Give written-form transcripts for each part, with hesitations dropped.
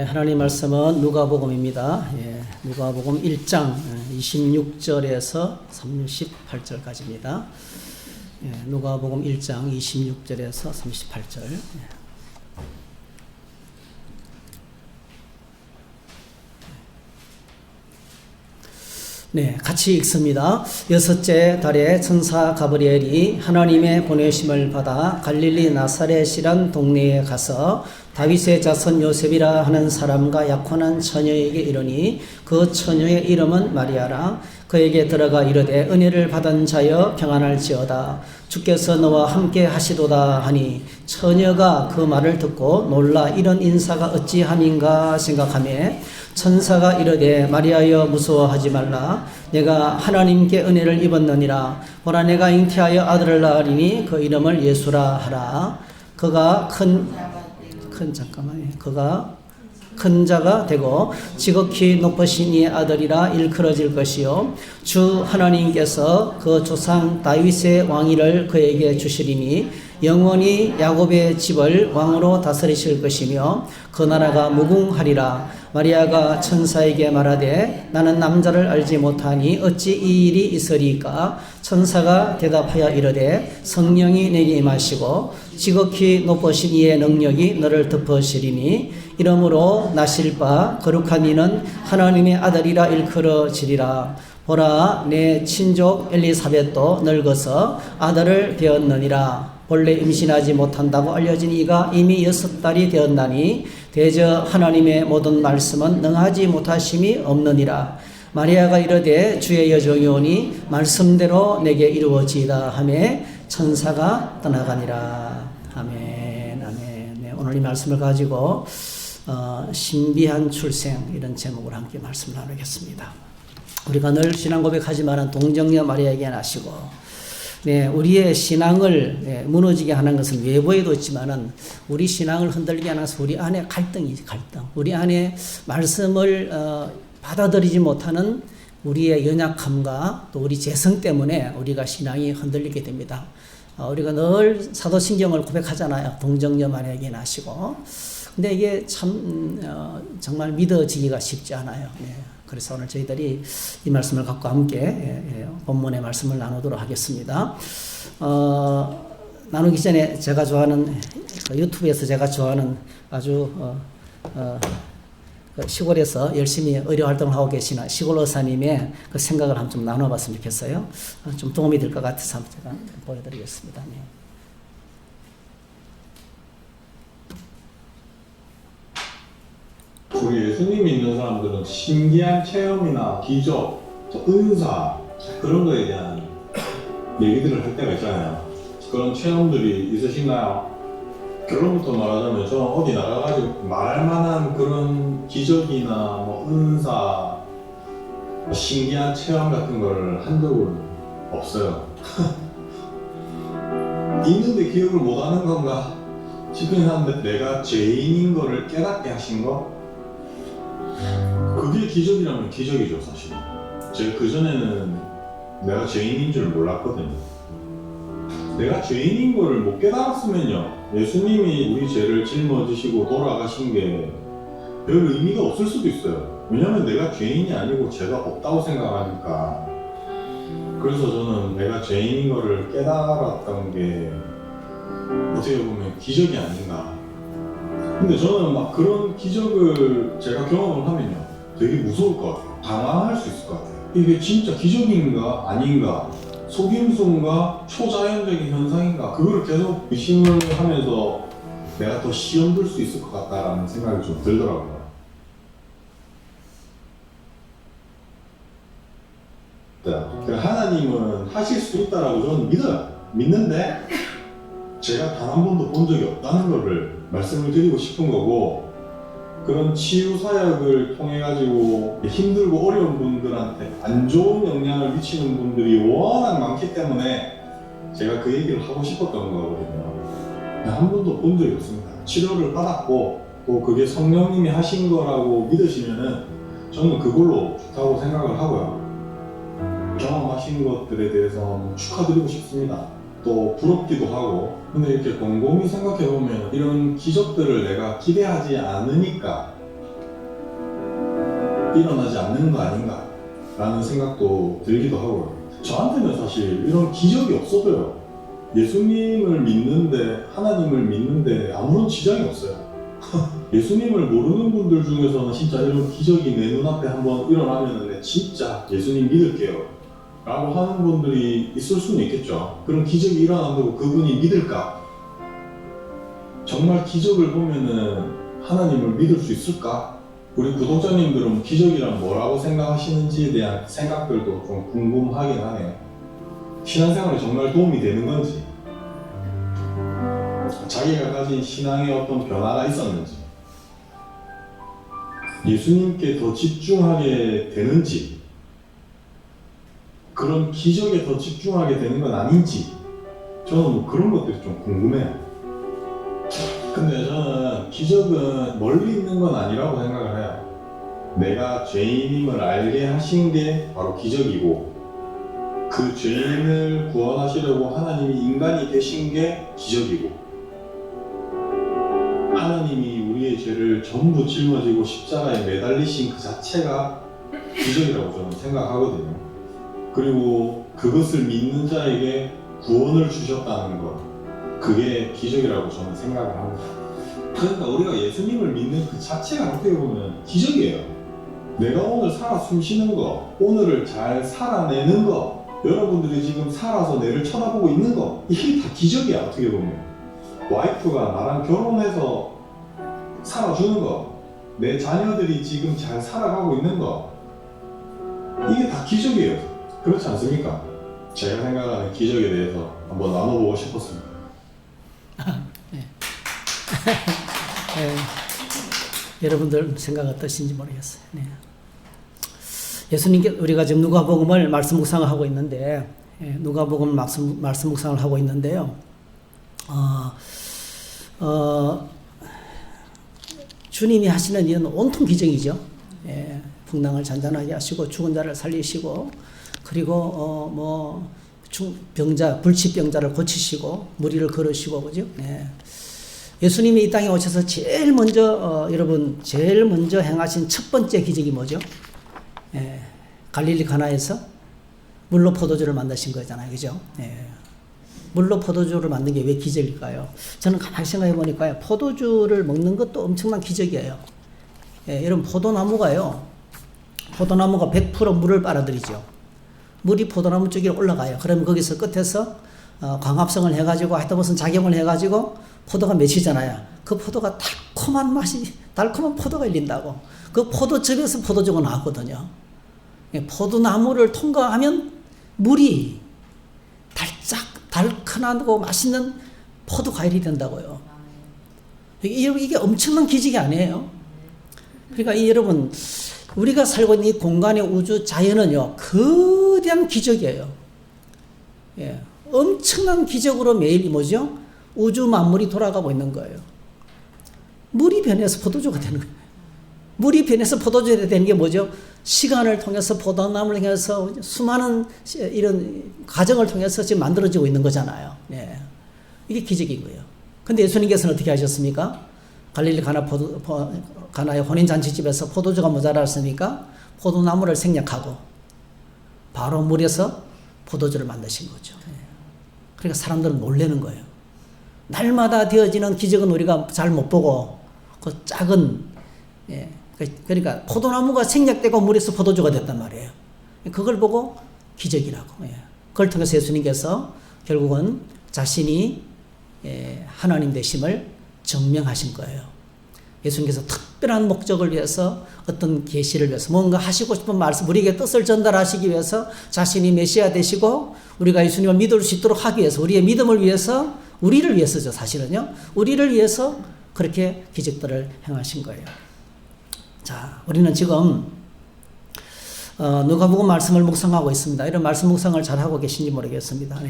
하나님 말씀은 누가복음입니다. 누가복음 1장 26절에서 38절까지입니다. 누가복음 1장 26절에서 38절. 같이 읽습니다. 여섯째 달에 천사 가브리엘이 하나님의 보내심을 받아 갈릴리 나사렛이란 동네에 가서 다윗의 자손 요셉이라 하는 사람과 약혼한 처녀에게 이르니 그 처녀의 이름은 마리아라. 그에게 들어가 이르되 은혜를 받은 자여 평안할지어다. 주께서 너와 함께 하시도다 하니 처녀가 그 말을 듣고 놀라 이런 인사가 어찌함인가 생각하며 천사가 이르되 마리아여 무서워하지 말라. 내가 하나님께 은혜를 입었느니라. 보라 내가 잉태하여 아들을 낳으리니 그 이름을 예수라 하라. 그가 큰 자가 되고 지극히 높으신 이의 아들이라 일컬어질 것이요 주 하나님께서 그 조상 다윗의 왕위를 그에게 주시리니 영원히 야곱의 집을 왕으로 다스리실 것이며 그 나라가 무궁하리라. 마리아가 천사에게 말하되 나는 남자를 알지 못하니 어찌 이 일이 있으리까. 천사가 대답하여 이르되 성령이 내게 임하시고 지극히 높으신 이의 능력이 너를 덮으시리니 이러므로 나실 바 거룩한 이는 하나님의 아들이라 일컬어지리라. 보라 내 친족 엘리사벳도 늙어서 아들을 배었느니라. 본래 임신하지 못한다고 알려진 이가 이미 6달이 되었나니 대저 하나님의 모든 말씀은 능하지 못하심이 없느니라. 마리아가 이르되 주의 여종이 오니 말씀대로 내게 이루어지이다 하며 천사가 떠나가니라. 아멘. 아멘. 오늘 이 말씀을 가지고 신비한 출생 이런 제목으로 함께 말씀을 나누겠습니다. 우리가 늘 신앙 고백하지만 동정녀 마리아에게 나시고 우리의 신앙을 무너지게 하는 것은 외부에도 있지만은 우리 신앙을 흔들게 하는 것은 우리 안에 갈등이지, 갈등. 우리 안에 말씀을 받아들이지 못하는 우리의 연약함과 또 우리 재성 때문에 우리가 신앙이 흔들리게 됩니다. 우리가 늘 사도신경을 고백하잖아요. 동정녀 마리아에게 나시고. 근데 이게 참 정말 믿어지기가 쉽지 않아요. 그래서 오늘 저희들이 이 말씀을 갖고 함께 본문의 말씀을 나누도록 하겠습니다. 나누기 전에 제가 좋아하는 유튜브에서 제가 좋아하는 아주 시골에서 열심히 의료 활동을 하고 계시는 시골 의사님의 그 생각을 한번 좀 나눠봤으면 좋겠어요. 좀 도움이 될 것 같아서 한번 제가 보여드리겠습니다. 우리 예수님 믿는 사람들은 신기한 체험이나 기적, 은사 그런 거에 대한 얘기들을 할 때가 있잖아요. 그런 체험들이 있으신가요? 결론부터 말하자면 저는 어디 나가가지고 말할 만한 그런 기적이나 은사, 신기한 체험 같은 걸 한 적은 없어요. 있는데 기억을 못하는 건가 싶긴 한데 내가 죄인인 거를 깨닫게 하신 거? 그게 기적이라면 기적이죠, 사실. 제가 그전에는 내가 죄인인 줄 몰랐거든요. 내가 죄인인 거를 못 깨달았으면요, 예수님이 우리 죄를 짊어지시고 돌아가신 게 별 의미가 없을 수도 있어요. 왜냐면 내가 죄인이 아니고 죄가 없다고 생각하니까. 그래서 저는 내가 죄인인 거를 깨달았던 게 어떻게 보면 기적이 아닌가. 근데 저는 막 그런 기적을 제가 경험을 하면요, 되게 무서울 것 같아요. 당황할 수 있을 것 같아요. 이게 진짜 기적인가 아닌가, 속임수인가 초자연적인 현상인가, 그거를 계속 의심을 하면서 내가 더 시험 들 수 있을 것 같다라는 생각이 좀 들더라고요. 하나님은 하실 수 있다라고 저는 믿어요. 믿는데 제가 단 한 번도 본 적이 없다는 거를 말씀을 드리고 싶은 거고, 그런 치유 사역을 통해 가지고 힘들고 어려운 분들한테 안 좋은 영향을 미치는 분들이 워낙 많기 때문에 제가 그 얘기를 하고 싶었던 거거든요. 한 번도 본 적이 없습니다. 치료를 받았고 또 그게 성령님이 하신 거라고 믿으시면은 저는 그걸로 좋다고 생각을 하고요. 경험하신 것들에 대해서 축하드리고 싶습니다. 또 부럽기도 하고. 근데 이렇게 곰곰이 생각해보면 이런 기적들을 내가 기대하지 않으니까 일어나지 않는 거 아닌가 라는 생각도 들기도 하고요. 저한테는 사실 이런 기적이 없어도요, 예수님을 믿는데, 하나님을 믿는데 아무런 지장이 없어요. 예수님을 모르는 분들 중에서는 진짜 이런 기적이 내 눈앞에 한번 일어나면 진짜 예수님 믿을게요 라고 하는 분들이 있을 수는 있겠죠. 그런 기적이 일어난다고 그분이 믿을까? 정말 기적을 보면은 하나님을 믿을 수 있을까? 우리 구독자님들은 기적이란 뭐라고 생각하시는지에 대한 생각들도 좀 궁금하긴 하네요. 신앙생활에 정말 도움이 되는 건지, 자기가 가진 신앙에 어떤 변화가 있었는지, 예수님께 더 집중하게 되는지, 그런 기적에 더 집중하게 되는 건 아닌지, 저는 뭐 그런 것들이 좀 궁금해요. 근데 저는 기적은 멀리 있는 건 아니라고 생각을 해요. 내가 죄인임을 알게 하신 게 바로 기적이고, 그 죄인을 구원하시려고 하나님이 인간이 되신 게 기적이고, 하나님이 우리의 죄를 전부 짊어지고 십자가에 매달리신 그 자체가 기적이라고 저는 생각하거든요. 그리고 그것을 믿는 자에게 구원을 주셨다는 것, 그게 기적이라고 저는 생각을 합니다. 그러니까 우리가 예수님을 믿는 그 자체가 어떻게 보면 기적이에요. 내가 오늘 살아 숨쉬는 거, 오늘을 잘 살아내는 거, 여러분들이 지금 살아서 내를 쳐다보고 있는 거, 이게 다 기적이야. 어떻게 보면 와이프가 나랑 결혼해서 살아주는 거, 내 자녀들이 지금 잘 살아가고 있는 거, 이게 다 기적이에요. 그렇지 않습니까? 제가 생각하는 기적에 대해서 한번 나눠보고 싶었습니다. 네. 여러분들 생각 어떠신지 모르겠어요. 네. 예수님께 우리가 지금 누가복음을 말씀 묵상을 하고 있는데, 누가복음 말씀 묵상을 하고 있는데요. 주님이 하시는 일은 온통 기적이죠. 풍랑을 잔잔하게 하시고 죽은 자를 살리시고, 그리고 병자, 불치병자를 고치시고 무리를 걸으시고, 그죠? 예수님이 이 땅에 오셔서 제일 먼저 행하신 첫 번째 기적이 뭐죠? 갈릴리 가나에서 물로 포도주를 만드신 거잖아요, 그죠? 물로 포도주를 만든 게 왜 기적일까요? 저는 가만히 생각해 보니까요, 포도주를 먹는 것도 엄청난 기적이에요. 여러분, 포도나무가 100% 물을 빨아들이죠. 물이 포도나무 쪽에 올라가요. 그러면 거기서 끝에서 광합성을 해가지고 하여튼 무슨 작용을 해가지고 포도가 맺히잖아요. 그 포도가 달콤한 포도가 열린다고. 그 포도즙에서 포도주가 나왔거든요. 포도나무를 통과하면 물이 달큰하고 맛있는 포도 과일이 된다고요. 이게 엄청난 기적이 아니에요. 그러니까 여러분, 우리가 살고 있는 이 공간의 우주 자연은요, 거대한 기적이에요. 엄청난 기적으로 매일 뭐죠? 우주 만물이 돌아가고 있는 거예요. 물이 변해서 포도주가 되는 거예요. 물이 변해서 포도주가 되는 게 뭐죠? 시간을 통해서, 포도나무를 통해서, 수많은 이런 과정을 통해서 지금 만들어지고 있는 거잖아요. 이게 기적이고요. 근데 예수님께서는 어떻게 하셨습니까? 갈릴리 가나의 혼인잔치집에서 포도주가 모자랐으니까 포도나무를 생략하고 바로 물에서 포도주를 만드신 거죠. 그러니까 사람들은 놀라는 거예요. 날마다 되어지는 기적은 우리가 잘 못 보고, 그 작은, 그러니까 포도나무가 생략되고 물에서 포도주가 됐단 말이에요. 그걸 보고 기적이라고. 그걸 통해서 예수님께서 결국은 자신이 하나님 되심을 증명하신 거예요. 예수님께서 특별한 목적을 위해서, 어떤 계시를 위해서, 뭔가 하시고 싶은 말씀, 우리에게 뜻을 전달하시기 위해서 자신이 메시아 되시고 우리가 예수님을 믿을 수 있도록 하기 위해서, 우리의 믿음을 위해서, 우리를 위해서죠, 사실은요. 우리를 위해서 그렇게 기적들을 행하신 거예요. 자, 우리는 지금 누가복음 말씀을 묵상하고 있습니다. 이런 말씀 묵상을 잘 하고 계신지 모르겠습니다.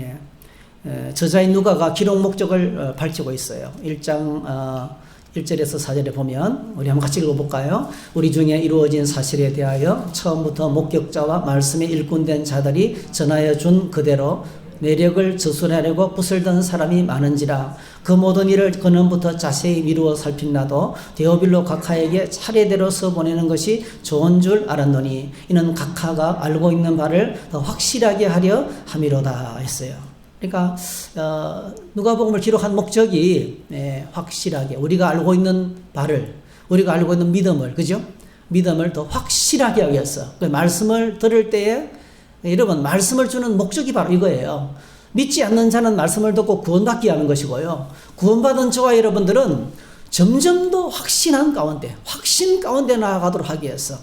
저자인 누가가 기록 목적을 밝히고 있어요. 1장 1절에서 4절에 보면, 우리 한번 같이 읽어볼까요? 우리 중에 이루어진 사실에 대하여 처음부터 목격자와 말씀에 일꾼된 자들이 전하여 준 그대로 내력을 저술하려고 붓을 든 사람이 많은지라 그 모든 일을 근원부터 자세히 미루어 살핀나도 데오빌로 각하에게 차례대로 써보내는 것이 좋은 줄 알았노니 이는 각하가 알고 있는 바를 더 확실하게 하려 함이로다 했어요. 그러니까 누가복음을 기록한 목적이 확실하게 우리가 알고 있는 바를 우리가 알고 있는 믿음을 그죠? 믿음을 더 확실하게 하기 위해서 그 말씀을 들을 때에 여러분 말씀을 주는 목적이 바로 이거예요. 믿지 않는 자는 말씀을 듣고 구원받게 하는 것이고요. 구원받은 저와 여러분들은 점점 더 확신 가운데 나아가도록 하기 위해서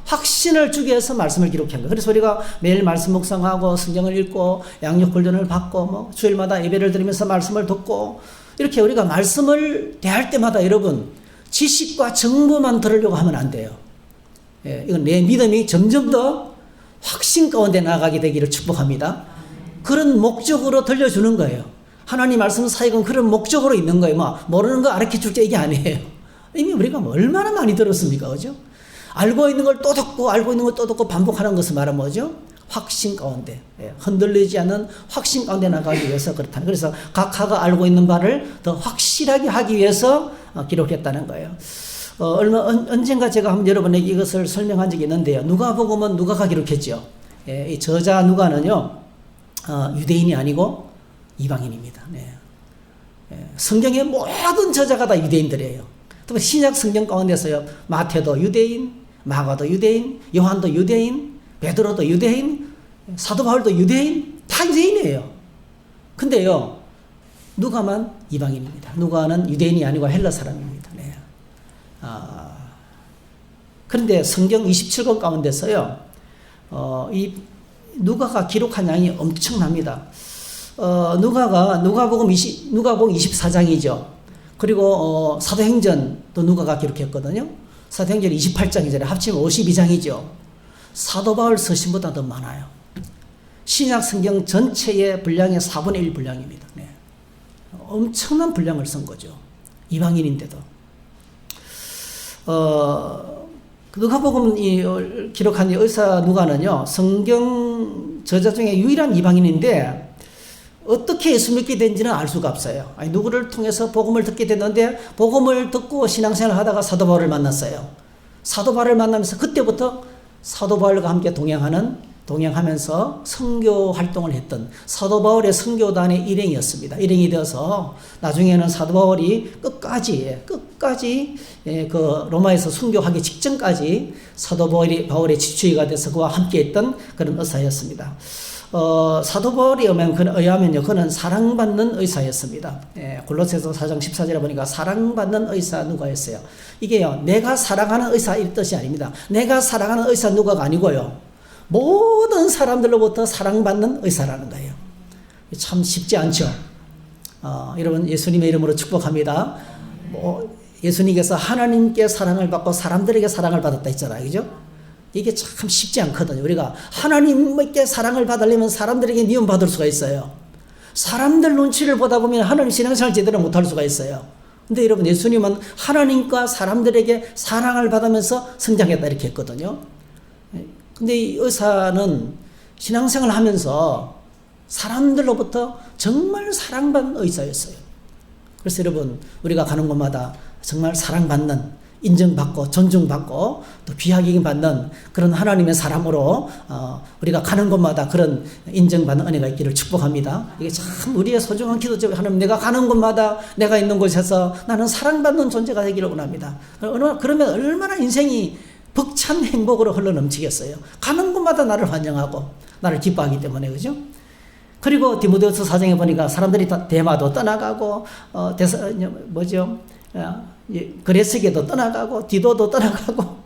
확신을 주기 위해서 말씀을 기록한 거예요. 그래서 우리가 매일 말씀 묵상하고 성경을 읽고 양육 훈련을 받고 주일마다 예배를 드리면서 말씀을 듣고 이렇게 우리가 말씀을 대할 때마다 여러분 지식과 정보만 들으려고 하면 안 돼요. 이건 내 믿음이 점점 더 확신 가운데 나아가게 되기를 축복합니다. 그런 목적으로 들려주는 거예요. 하나님 말씀 사역은 그런 목적으로 있는 거예요. 모르는 거 가르쳐줄게 이게 아니에요. 이미 우리가 얼마나 많이 들었습니까? 그죠? 알고 있는 걸 또 듣고 알고 있는 걸 또 듣고 반복하는 것을 말하면 뭐죠? 확신 가운데 흔들리지 않는 확신 가운데 나가기 위해서 그렇다는. 그래서 각하가 알고 있는 바를 더 확실하게 하기 위해서 기록했다는 거예요. 언젠가 제가 한번 여러분에게 이것을 설명한 적이 있는데요. 누가복음은 누가가 기록했죠. 이 저자 누가는요 유대인이 아니고 이방인입니다. 성경의 모든 저자가 다 유대인들이에요. 특히 신약 성경 가운데서요 마태도 유대인, 마가도 유대인, 요한도 유대인, 베드로도 유대인, 사도 바울도 유대인, 다 유대인이에요. 근데요 누가만 이방인입니다. 누가는 유대인이 아니고 헬라 사람입니다. 그런데 성경 27권 가운데서요 이 누가가 기록한 양이 엄청납니다. 누가복음 24장이죠. 그리고 사도행전도 누가가 기록했거든요. 사도행전 28장이잖아요. 합치면 52장이죠. 사도 바울 서신보다 더 많아요. 신약 성경 전체의 분량의 4분의 1 분량입니다. 엄청난 분량을 쓴 거죠. 이방인인데도. 누가복음 기록한 의사 누가는요 성경 저자 중에 유일한 이방인인데 어떻게 예수 믿게 된지는 알 수가 없어요. 누구를 통해서 복음을 듣게 됐는데 복음을 듣고 신앙생활을 하다가 사도 바울을 만났어요. 사도 바울을 만나면서 그때부터 사도 바울과 함께 동행하면서 선교 활동을 했던 사도 바울의 선교단의 일행이었습니다. 일행이 되어서 나중에는 사도 바울이 끝까지 그 로마에서 순교하기 직전까지 사도 바울의 지추이가 돼서 그와 함께했던 그런 의사였습니다. 사도 바울에 의하면요, 그는 사랑받는 의사였습니다. 골로새서 4장 14절에 보니까 사랑받는 의사 누가였어요. 이게요, 내가 사랑하는 의사 이 뜻이 아닙니다. 내가 사랑하는 의사 누가가 아니고요, 모든 사람들로부터 사랑받는 의사라는 거예요. 참 쉽지 않죠. 여러분 예수님의 이름으로 축복합니다. 예수님께서 하나님께 사랑을 받고 사람들에게 사랑을 받았다 했잖아요. 그죠? 이게 참 쉽지 않거든요. 우리가 하나님께 사랑을 받으려면 사람들에게 미움받을 수가 있어요. 사람들 눈치를 보다 보면 하나님 신앙생활 제대로 못할 수가 있어요. 근데 여러분 예수님은 하나님과 사람들에게 사랑을 받으면서 성장했다 이렇게 했거든요. 근데 이 의사는 신앙생활을 하면서 사람들로부터 정말 사랑받는 의사였어요. 그래서 여러분 우리가 가는 곳마다 정말 사랑받는, 인정받고 존중받고 또 귀하게 받는 그런 하나님의 사람으로 우리가 가는 곳마다 그런 인정받는 은혜가 있기를 축복합니다. 이게 참 우리의 소중한 기도죠. 하나님, 내가 가는 곳마다 내가 있는 곳에서 나는 사랑받는 존재가 되기를 원합니다. 그러면 얼마나 인생이 벅찬 행복으로 흘러넘치겠어요. 가는 곳마다 나를 환영하고 나를 기뻐하기 때문에. 그죠? 그리고 디모데후서 4장에 보니까 사람들이 다 데마도 떠나가고 그레스게도 떠나가고 디도도 떠나가고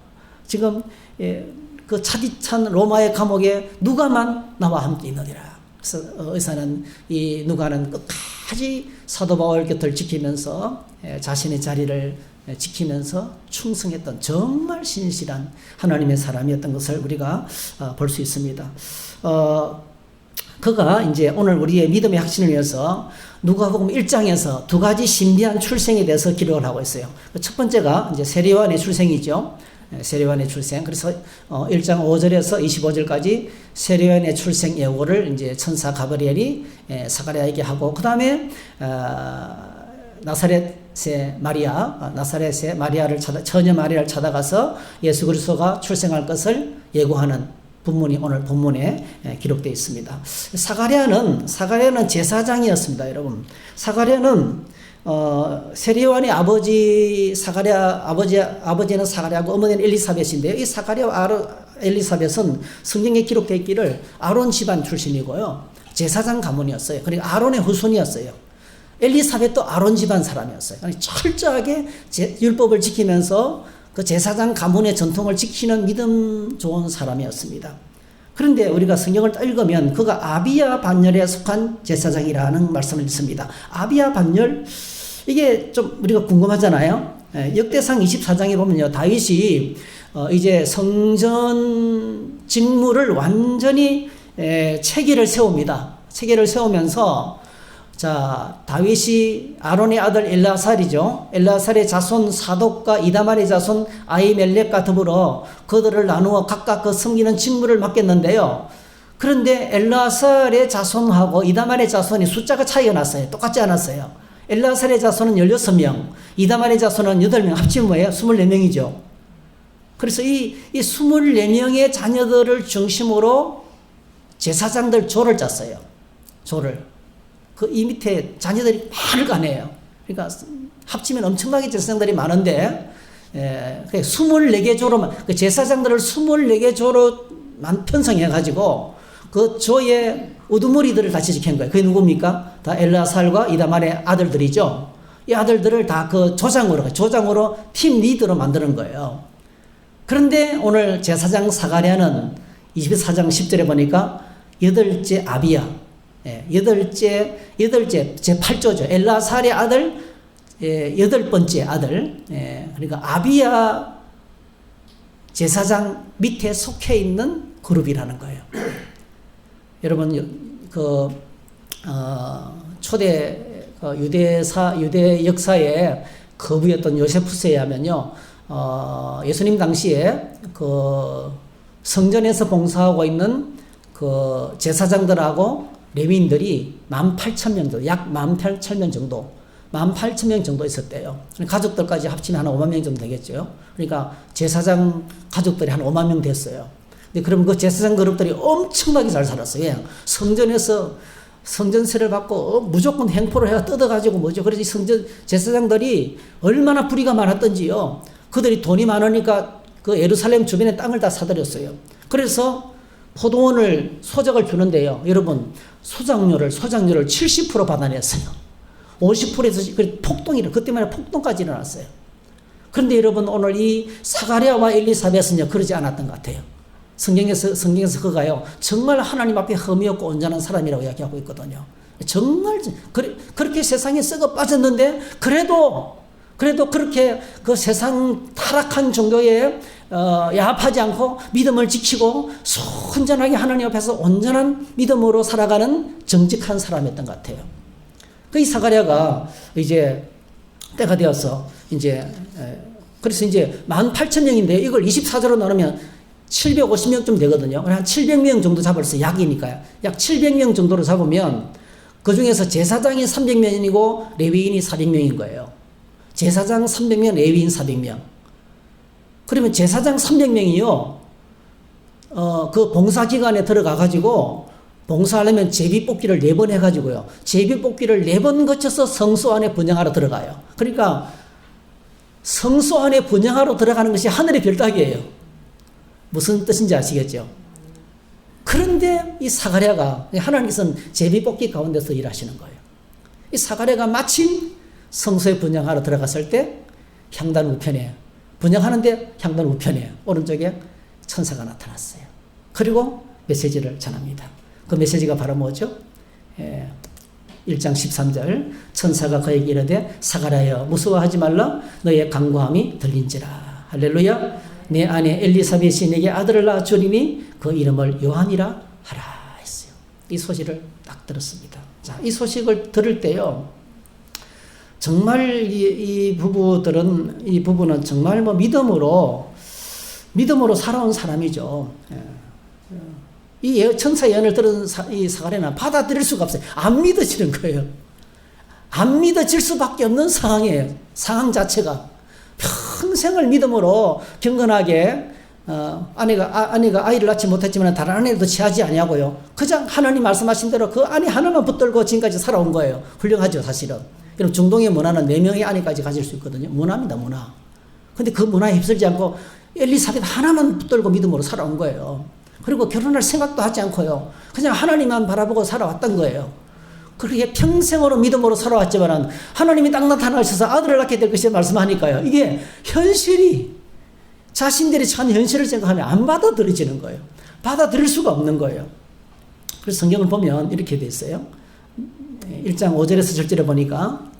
지금 그 차디찬 로마의 감옥에 누가만 나와 함께 있느니라. 그래서 의사는 이 누가는 끝까지 사도 바울 곁을 지키면서 자신의 자리를 지키면서 충성했던 정말 신실한 하나님의 사람이었던 것을 우리가 볼 수 있습니다. 그가 이제 오늘 우리의 믿음의 확신을 위해서 누가복음 1장에서 두 가지 신비한 출생에 대해서 기록을 하고 있어요. 첫 번째가 이제 세례요한의 출생이죠. 세례요한의 출생. 그래서 1장 5절에서 25절까지 세례요한의 출생 예고를 이제 천사 가브리엘이 사가랴에게 하고, 그 다음에 나사렛의 마리아를 처녀 마리아를 찾아가서 예수 그리스도가 출생할 것을 예고하는 본문이 오늘 본문에 기록되어 있습니다. 사가랴는 제사장이었습니다, 여러분. 사가랴는 세례요한의 아버지는 사가랴고 어머니는 엘리사벳인데요. 이 사가랴와 엘리사벳은 성경에 기록되어 있기를 아론 집안 출신이고요. 제사장 가문이었어요. 그러니까 아론의 후손이었어요. 엘리사벳도 아론 집안 사람이었어요. 그러니까 철저하게 율법을 지키면서 그 제사장 가문의 전통을 지키는 믿음 좋은 사람이었습니다. 그런데 우리가 성경을 읽으면 그가 아비야 반열에 속한 제사장이라는 말씀을 읽습니다. 아비야 반열, 이게 좀 우리가 궁금하잖아요. 역대상 24장에 보면요, 다윗이 이제 성전 직무를 완전히 체계를 세웁니다. 체계를 세우면서 다윗이 아론의 아들 엘르아살이죠. 엘르아살의 자손 사독과 이다말의 자손 아히멜렉과 더불어 그들을 나누어 각각 그 섬기는 직무를 맡겼는데요. 그런데 엘르아살의 자손하고 이다말의 자손이 숫자가 차이가 났어요. 똑같지 않았어요. 엘르아살의 자손은 16명, 이다말의 자손은 8명, 합치면 뭐예요? 24명이죠. 그래서 이 24명의 자녀들을 중심으로 제사장들 조를 짰어요. 조를. 이 밑에 자녀들이 많을 거 아니에요. 그러니까 합치면 엄청나게 제사장들이 많은데, 24개 조로, 그 제사장들을 24개 조로만 편성해가지고, 그 조의 우두머리들을 다 지적한 거예요. 그게 누굽니까? 다 엘르아살과 이다말의 아들들이죠. 이 아들들을 다 그 조장으로 팀 리더로 만드는 거예요. 그런데 오늘 제사장 사가랴는 24장 10절에 보니까 8째 아비야, 제8조죠. 엘르아살의 아들, 8번째 아들, 그러니까 아비야 제사장 밑에 속해 있는 그룹이라는 거예요. 여러분, 초대 유대 역사의 거부였던 요세푸스에 의하면요, 예수님 당시에 성전에서 봉사하고 있는 제사장들하고 레위인들이 18,000명 정도, 약 18,000명 정도, 18,000명 정도 있었대요. 가족들까지 합치면 한 5만 명 정도 되겠죠. 그러니까 제사장 가족들이 한 5만 명 됐어요. 근데 그러면 그 제사장 그룹들이 엄청나게 잘 살았어요. 성전에서 성전세를 받고 무조건 행포를 해가 뜯어가지고 뭐죠. 그래서 제사장들이 얼마나 불의가 많았던지요. 그들이 돈이 많으니까 그 예루살렘 주변에 땅을 다 사들였어요. 그래서 포도원을 소작을 주는데요. 여러분, 소작료를 70% 받아냈어요. 50%에서 폭동이, 그때만 폭동까지 일어났어요. 그런데 여러분, 오늘 이 사가랴와 엘리사벳은요, 그러지 않았던 것 같아요. 성경에서 그가요, 정말 하나님 앞에 흠이 없고 온전한 사람이라고 이야기하고 있거든요. 정말, 그렇게 세상에 썩어 빠졌는데, 그래도 그렇게 그 세상 타락한 정도의 야합하지 않고 믿음을 지키고 순전하게 하나님 앞에서 온전한 믿음으로 살아가는 정직한 사람이었던 것 같아요. 이 사가랴가 이제 때가 되어서 그래서 이제 18,000명인데 이걸 24조로 나누면 750명쯤 되거든요. 한 700명 정도 잡을서 약이니까요. 약 700명 정도로 잡으면 그 중에서 제사장이 300명이고 레위인이 400명인 거예요. 제사장 300명, 레위인 400명. 그러면 제사장 300명이요, 그 봉사기관에 들어가가지고, 봉사하려면 제비뽑기를 4번 해가지고요, 제비뽑기를 4번 거쳐서 성소 안에 분향하러 들어가요. 그러니까, 성소 안에 분향하러 들어가는 것이 하늘의 별따기예요. 무슨 뜻인지 아시겠죠? 그런데 이 사가랴가, 하나님께서는 제비뽑기 가운데서 일하시는 거예요. 이 사가랴가 마침 성소에 분향하러 들어갔을 때 향단 우편에 분향하는데 향단 우편에 오른쪽에 천사가 나타났어요. 그리고 메시지를 전합니다. 그 메시지가 바로 뭐죠? 1장 13절 천사가 그에게 이르되 사가랴여 무서워하지 말라 너의 간구함이 들린지라. 할렐루야. 내 아내 엘리사벳이 내게 아들을 낳아주리니 그 이름을 요한이라 하라 했어요. 이 소식을 딱 들었습니다. 자, 이 소식을 들을 때요, 정말 이 부부는 정말 믿음으로 믿음으로 살아온 사람이죠. 이 천사 예언을 들은 이 사가랴는 받아들일 수가 없어요. 안 믿어지는 거예요. 안 믿어질 수밖에 없는 상황이에요. 상황 자체가. 평생을 믿음으로 경건하게 아내가 아이를 낳지 못했지만 다른 아내도 취하지 아니하고요. 그냥 하나님 말씀하신 대로 그 아내 하나만 붙들고 지금까지 살아온 거예요. 훌륭하죠, 사실은. 여러분 중동의 문화는 4명의 아내까지 가질 수 있거든요. 문화입니다, 문화. 근데 그 문화에 휩쓸지 않고 엘리사벳 하나만 붙들고 믿음으로 살아온 거예요. 그리고 결혼할 생각도 하지 않고요. 그냥 하나님만 바라보고 살아왔던 거예요. 그렇게 평생으로 믿음으로 살아왔지만 하나님이 딱 나타나셔서 아들을 낳게 될 것이라 말씀하니까요. 이게 현실이 자신들이 처한 현실을 생각하면 안 받아들여지는 거예요. 받아들일 수가 없는 거예요. 그래서 성경을 보면 이렇게 돼 있어요. 1장 5절에서 7절에 보니까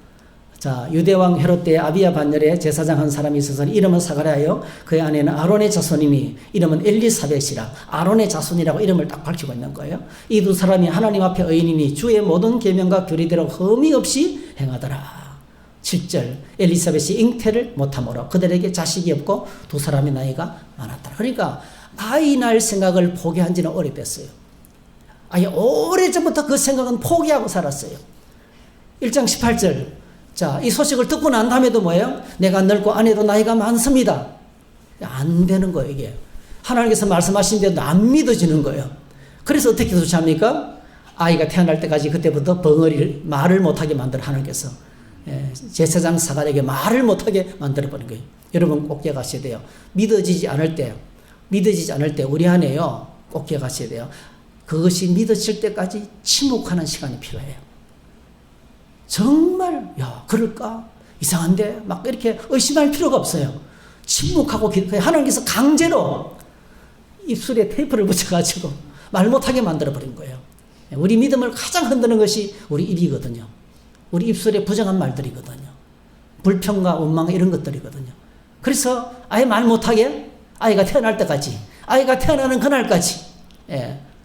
자, 유대왕 헤롯 때 아비야 반열에 제사장 한 사람이 있어서 이름은 사가랴요. 그의 아내는 아론의 자손이니 이름은 엘리사벳이라. 아론의 자손이라고 이름을 딱 밝히고 있는 거예요. 이 두 사람이 하나님 앞에 의인이니 주의 모든 계명과 교리대로 흠이 없이 행하더라. 7절 엘리사벳이 잉태를 못함으로 그들에게 자식이 없고 두 사람의 나이가 많았더라. 그러니까 아이 낳을 생각을 포기한 지는 오래됐어요. 아니 오래전부터 그 생각은 포기하고 살았어요. 1장 18절 자, 이 소식을 듣고 난 다음에도 뭐예요? 내가 늙고 아내도 나이가 많습니다. 안 되는 거예요, 이게. 하나님께서 말씀하신데도 안 믿어지는 거예요. 그래서 어떻게 조치합니까? 아이가 태어날 때까지 그때부터 벙어리를 말을 못하게 만들어 하나님께서 제사장 사가랴에게 말을 못하게 만들어버린 거예요. 여러분 꼭 기억하셔야 돼요. 믿어지지 않을 때 우리 안에요. 꼭 기억하셔야 돼요. 그것이 믿어질 때까지 침묵하는 시간이 필요해요. 정말 그럴까? 이상한데? 막 이렇게 의심할 필요가 없어요. 침묵하고 하나님께서 강제로 입술에 테이프를 붙여가지고 말 못하게 만들어버린 거예요. 우리 믿음을 가장 흔드는 것이 우리 입이거든요. 우리 입술에 부정한 말들이거든요. 불평과 원망 이런 것들이거든요. 그래서 아예 말 못하게 아이가 태어날 때까지 아이가 태어나는 그날까지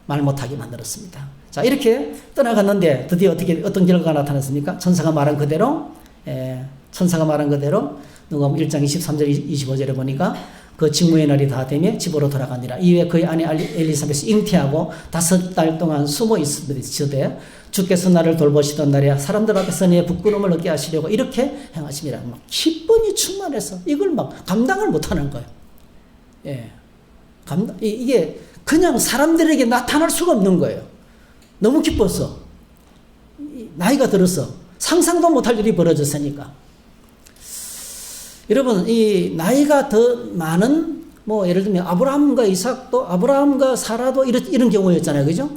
말 못하게 만들었습니다. 자, 이렇게 떠나갔는데 드디어 어떤 결과가 나타났습니까? 천사가 말한 그대로 누가복음 1장 23절 25절에 보니까 그 직무의 날이 다 되며 집으로 돌아가니라. 이후에 그의 아내 엘리사벳이 잉태하고 5달 동안 숨어 있으되 주께서 나를 돌보시던 날에 사람들 앞에서 내 부끄러움을 얻게 하시려고 이렇게 행하십니다. 막 기쁨이 충만해서 이걸 막 감당을 못하는 거예요. 이게 그냥 사람들에게 나타날 수가 없는 거예요. 너무 기뻐서 나이가 들어서 상상도 못할 일이 벌어졌으니까. 여러분 이 나이가 더 많은 예를 들면 아브라함과 이삭도 아브라함과 사라도 이런 경우였잖아요. 그죠?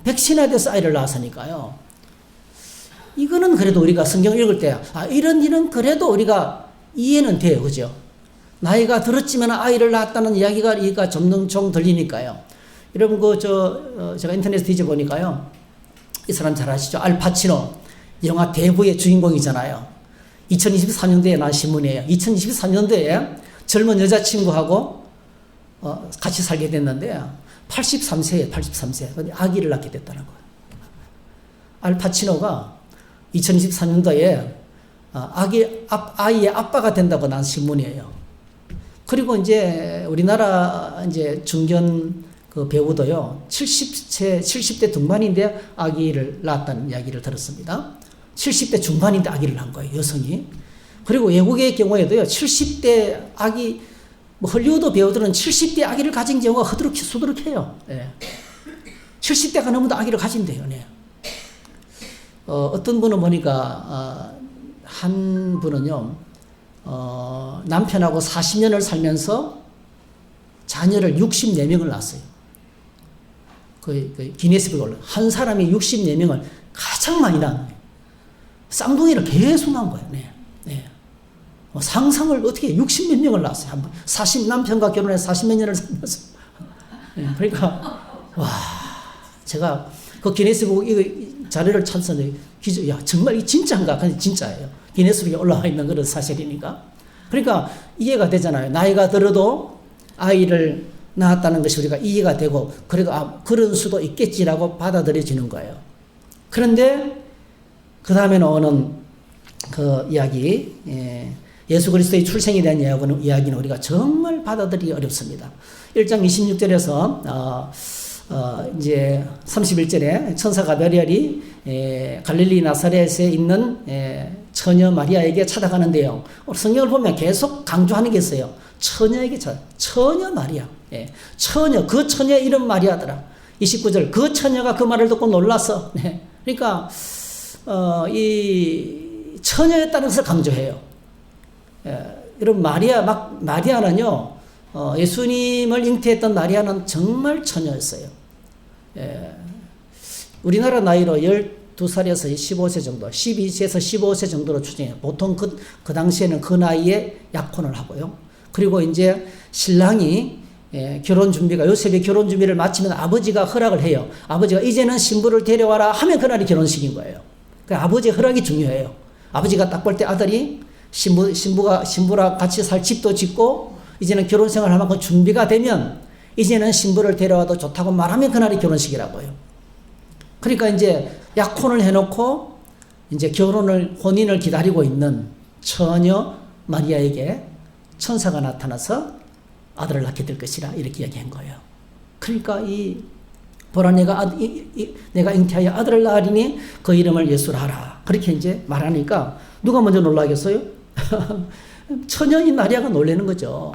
백신에 돼서 아이를 낳았으니까요. 이거는 그래도 우리가 성경 읽을 때 이런 일은 그래도 우리가 이해는 돼요. 그죠? 나이가 들었지만 아이를 낳았다는 이야기가 점점 들리니까요. 여러분 제가 인터넷에 뒤져보니까요. 이 사람 잘 아시죠? 알파치노 영화 대부의 주인공이잖아요. 2024년도에 난 신문이에요. 2023년도에 젊은 여자친구하고 같이 살게 됐는데 83세예요. 83세. 근데 아기를 낳게 됐다는 거예요. 알파치노가 2024년도에 아이의 아빠가 된다고 난 신문이에요. 그리고 이제 우리나라 이제 중견 그 배우도요, 70대 중반인데 아기를 낳았다는 이야기를 들었습니다. 70대 중반인데 아기를 낳은 거예요, 여성이. 그리고 외국의 경우에도요, 70대 아기, 헐리우드 배우들은 70대 아기를 가진 경우가 수두룩해요. 70대가 넘어도 아기를 가진대요. 어떤 분은 보니까, 한 분은요, 남편하고 40년을 살면서 자녀를 64명을 낳았어요. 기네스북에 올라. 한 사람이 64명을 가장 많이 낳은 거예요. 쌍둥이를 계속 낳은 거예요. 상상을 어떻게 60몇 명을 낳았어요. 남편과 결혼해서 40몇 년을 살면서. 그러니까, 제가 그 기네스북 자료를 찾았는데, 정말 이 진짜인가? 근데 진짜예요. 기네스북에 올라와 있는 그런 사실이니까. 그러니까 이해가 되잖아요. 나이가 들어도 아이를 낳았다는 것이 우리가 이해가 되고, 그래도 그런 수도 있겠지라고 받아들여지는 거예요. 그런데 그 다음에 나오는 그 이야기, 예수 그리스도의 출생에 대한 이야기는 우리가 정말 받아들이기 어렵습니다. 1장 26절에서 이제 31절에 천사 가브리엘이 갈릴리 나사렛에 있는 처녀 마리아에게 찾아가는데요. 성경을 보면 계속 강조하는 게 있어요. 처녀에게 처녀 마리아. 처녀, 그 처녀의 이름 마리아더라. 29절, 그 처녀가 그 말을 듣고 놀라서. 그러니까 이 처녀였다는 것을 강조해요. 여러분 마리아는요, 예수님을 잉태했던 마리아는 정말 처녀였어요. 우리나라 나이로 12살에서 15세 정도, 12세에서 15세 정도로 추정해요. 보통 그 당시에는 그 나이에 약혼을 하고요. 그리고 이제 신랑이 결혼 준비가, 요셉이 결혼 준비를 마치면 아버지가 허락을 해요. 아버지가 이제는 신부를 데려와라 하면 그날이 결혼식인 거예요. 그러니까 아버지의 허락이 중요해요. 아버지가 딱 볼 때 아들이 신부랑 같이 살 집도 짓고 이제는 결혼 생활할 만큼 준비가 되면 이제는 신부를 데려와도 좋다고 말하면 그날이 결혼식이라고요. 그러니까 이제 약혼을 해놓고 이제 혼인을 기다리고 있는 처녀 마리아에게 천사가 나타나서 아들을 낳게 될 것이라 이렇게 이야기한 거예요. 그러니까 보라 내가 잉태하여 아들을 낳으리니 그 이름을 예수라 하라. 그렇게 이제 말하니까 누가 먼저 놀라겠어요? 처녀인 마리아가 놀라는 거죠.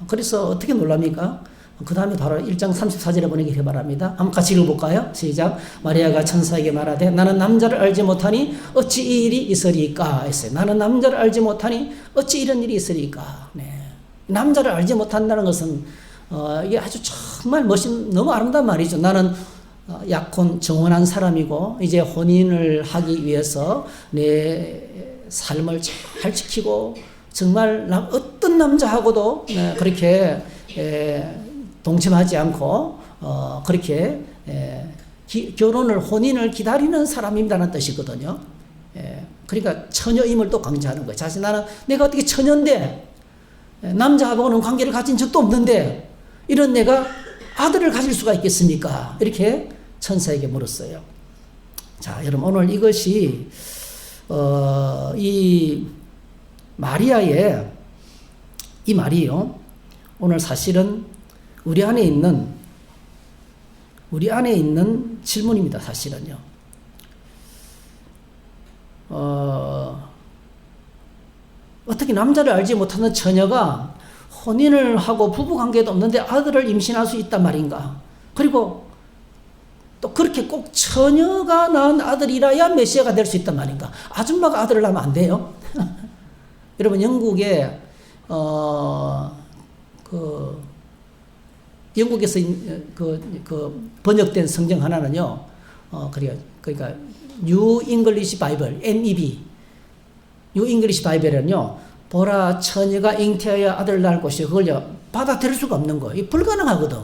그래서 어떻게 놀랍니까? 그 다음에 바로 1장 34절에 보내기 바랍니다. 한번 같이 읽어볼까요? 시작. 마리아가 천사에게 말하되 나는 남자를 알지 못하니 어찌 이 일이 있으리까 했어요. 나는 남자를 알지 못하니 어찌 이런 일이 있으리까. 남자를 알지 못한다는 것은 이게 아주 정말 너무 아름다운 말이죠. 나는 약혼 정혼한 사람이고 이제 혼인을 하기 위해서 내 삶을 잘 지키고 정말 어떤 남자하고도 그렇게 동침하지 않고 그렇게 혼인을 기다리는 사람입니다라는 뜻이거든요. 그러니까 처녀임을 또 강조하는 거예요. 사실 내가 어떻게 처녀인데 남자하고는 관계를 가진 적도 없는데 이런 내가 아들을 가질 수가 있겠습니까? 이렇게 천사에게 물었어요. 자, 여러분 오늘 이것이 이 마리아의 이 말이요. 오늘 사실은 우리 안에 있는 질문입니다. 사실은요. 어떻게 남자를 알지 못하는 처녀가 혼인을 하고 부부관계도 없는데 아들을 임신할 수 있단 말인가? 그리고 또 그렇게 꼭 처녀가 낳은 아들이라야 메시아가 될 수 있단 말인가? 아줌마가 아들을 낳으면 안 돼요? 여러분 영국에 영국에서 번역된 성경 하나는요. 그러니까 New English Bible, NEB. New English Bible은요. 보라 처녀가 잉태하여 아들을 낳을 것이요. 그걸요. 받아들일 수가 없는 거예요. 불가능하거든.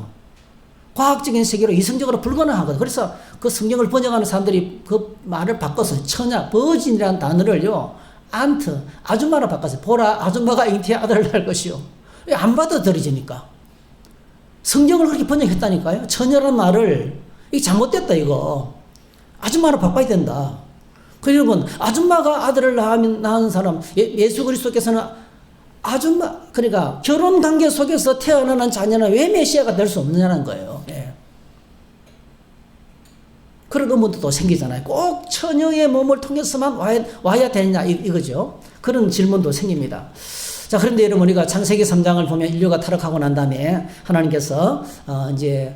과학적인 세계로 이성적으로 불가능하거든. 그래서 그 성경을 번역하는 사람들이 그 말을 바꿔서 처녀, 버진이라는 단어를요. 안트, 아줌마로 바꿨어요. 보라 아줌마가 잉태하여 아들을 낳을 것이요. 안 받아들여지니까. 성경을 그렇게 번역했다니까요. 처녀라는 말을 이게 잘못됐다 이거. 아줌마로 바꿔야 된다. 여러분 아줌마가 아들을 낳은 사람 예수 그리스도께서는 아줌마 그러니까 결혼 관계 속에서 태어나는 자녀는 왜 메시아가 될 수 없느냐는 거예요. 그런 의문도 또 생기잖아요. 꼭 처녀의 몸을 통해서만 와야 되느냐 이거죠. 그런 질문도 생깁니다. 자, 그런데 여러분 우리가 창세기 3장을 보면 인류가 타락하고 난 다음에 하나님께서 이제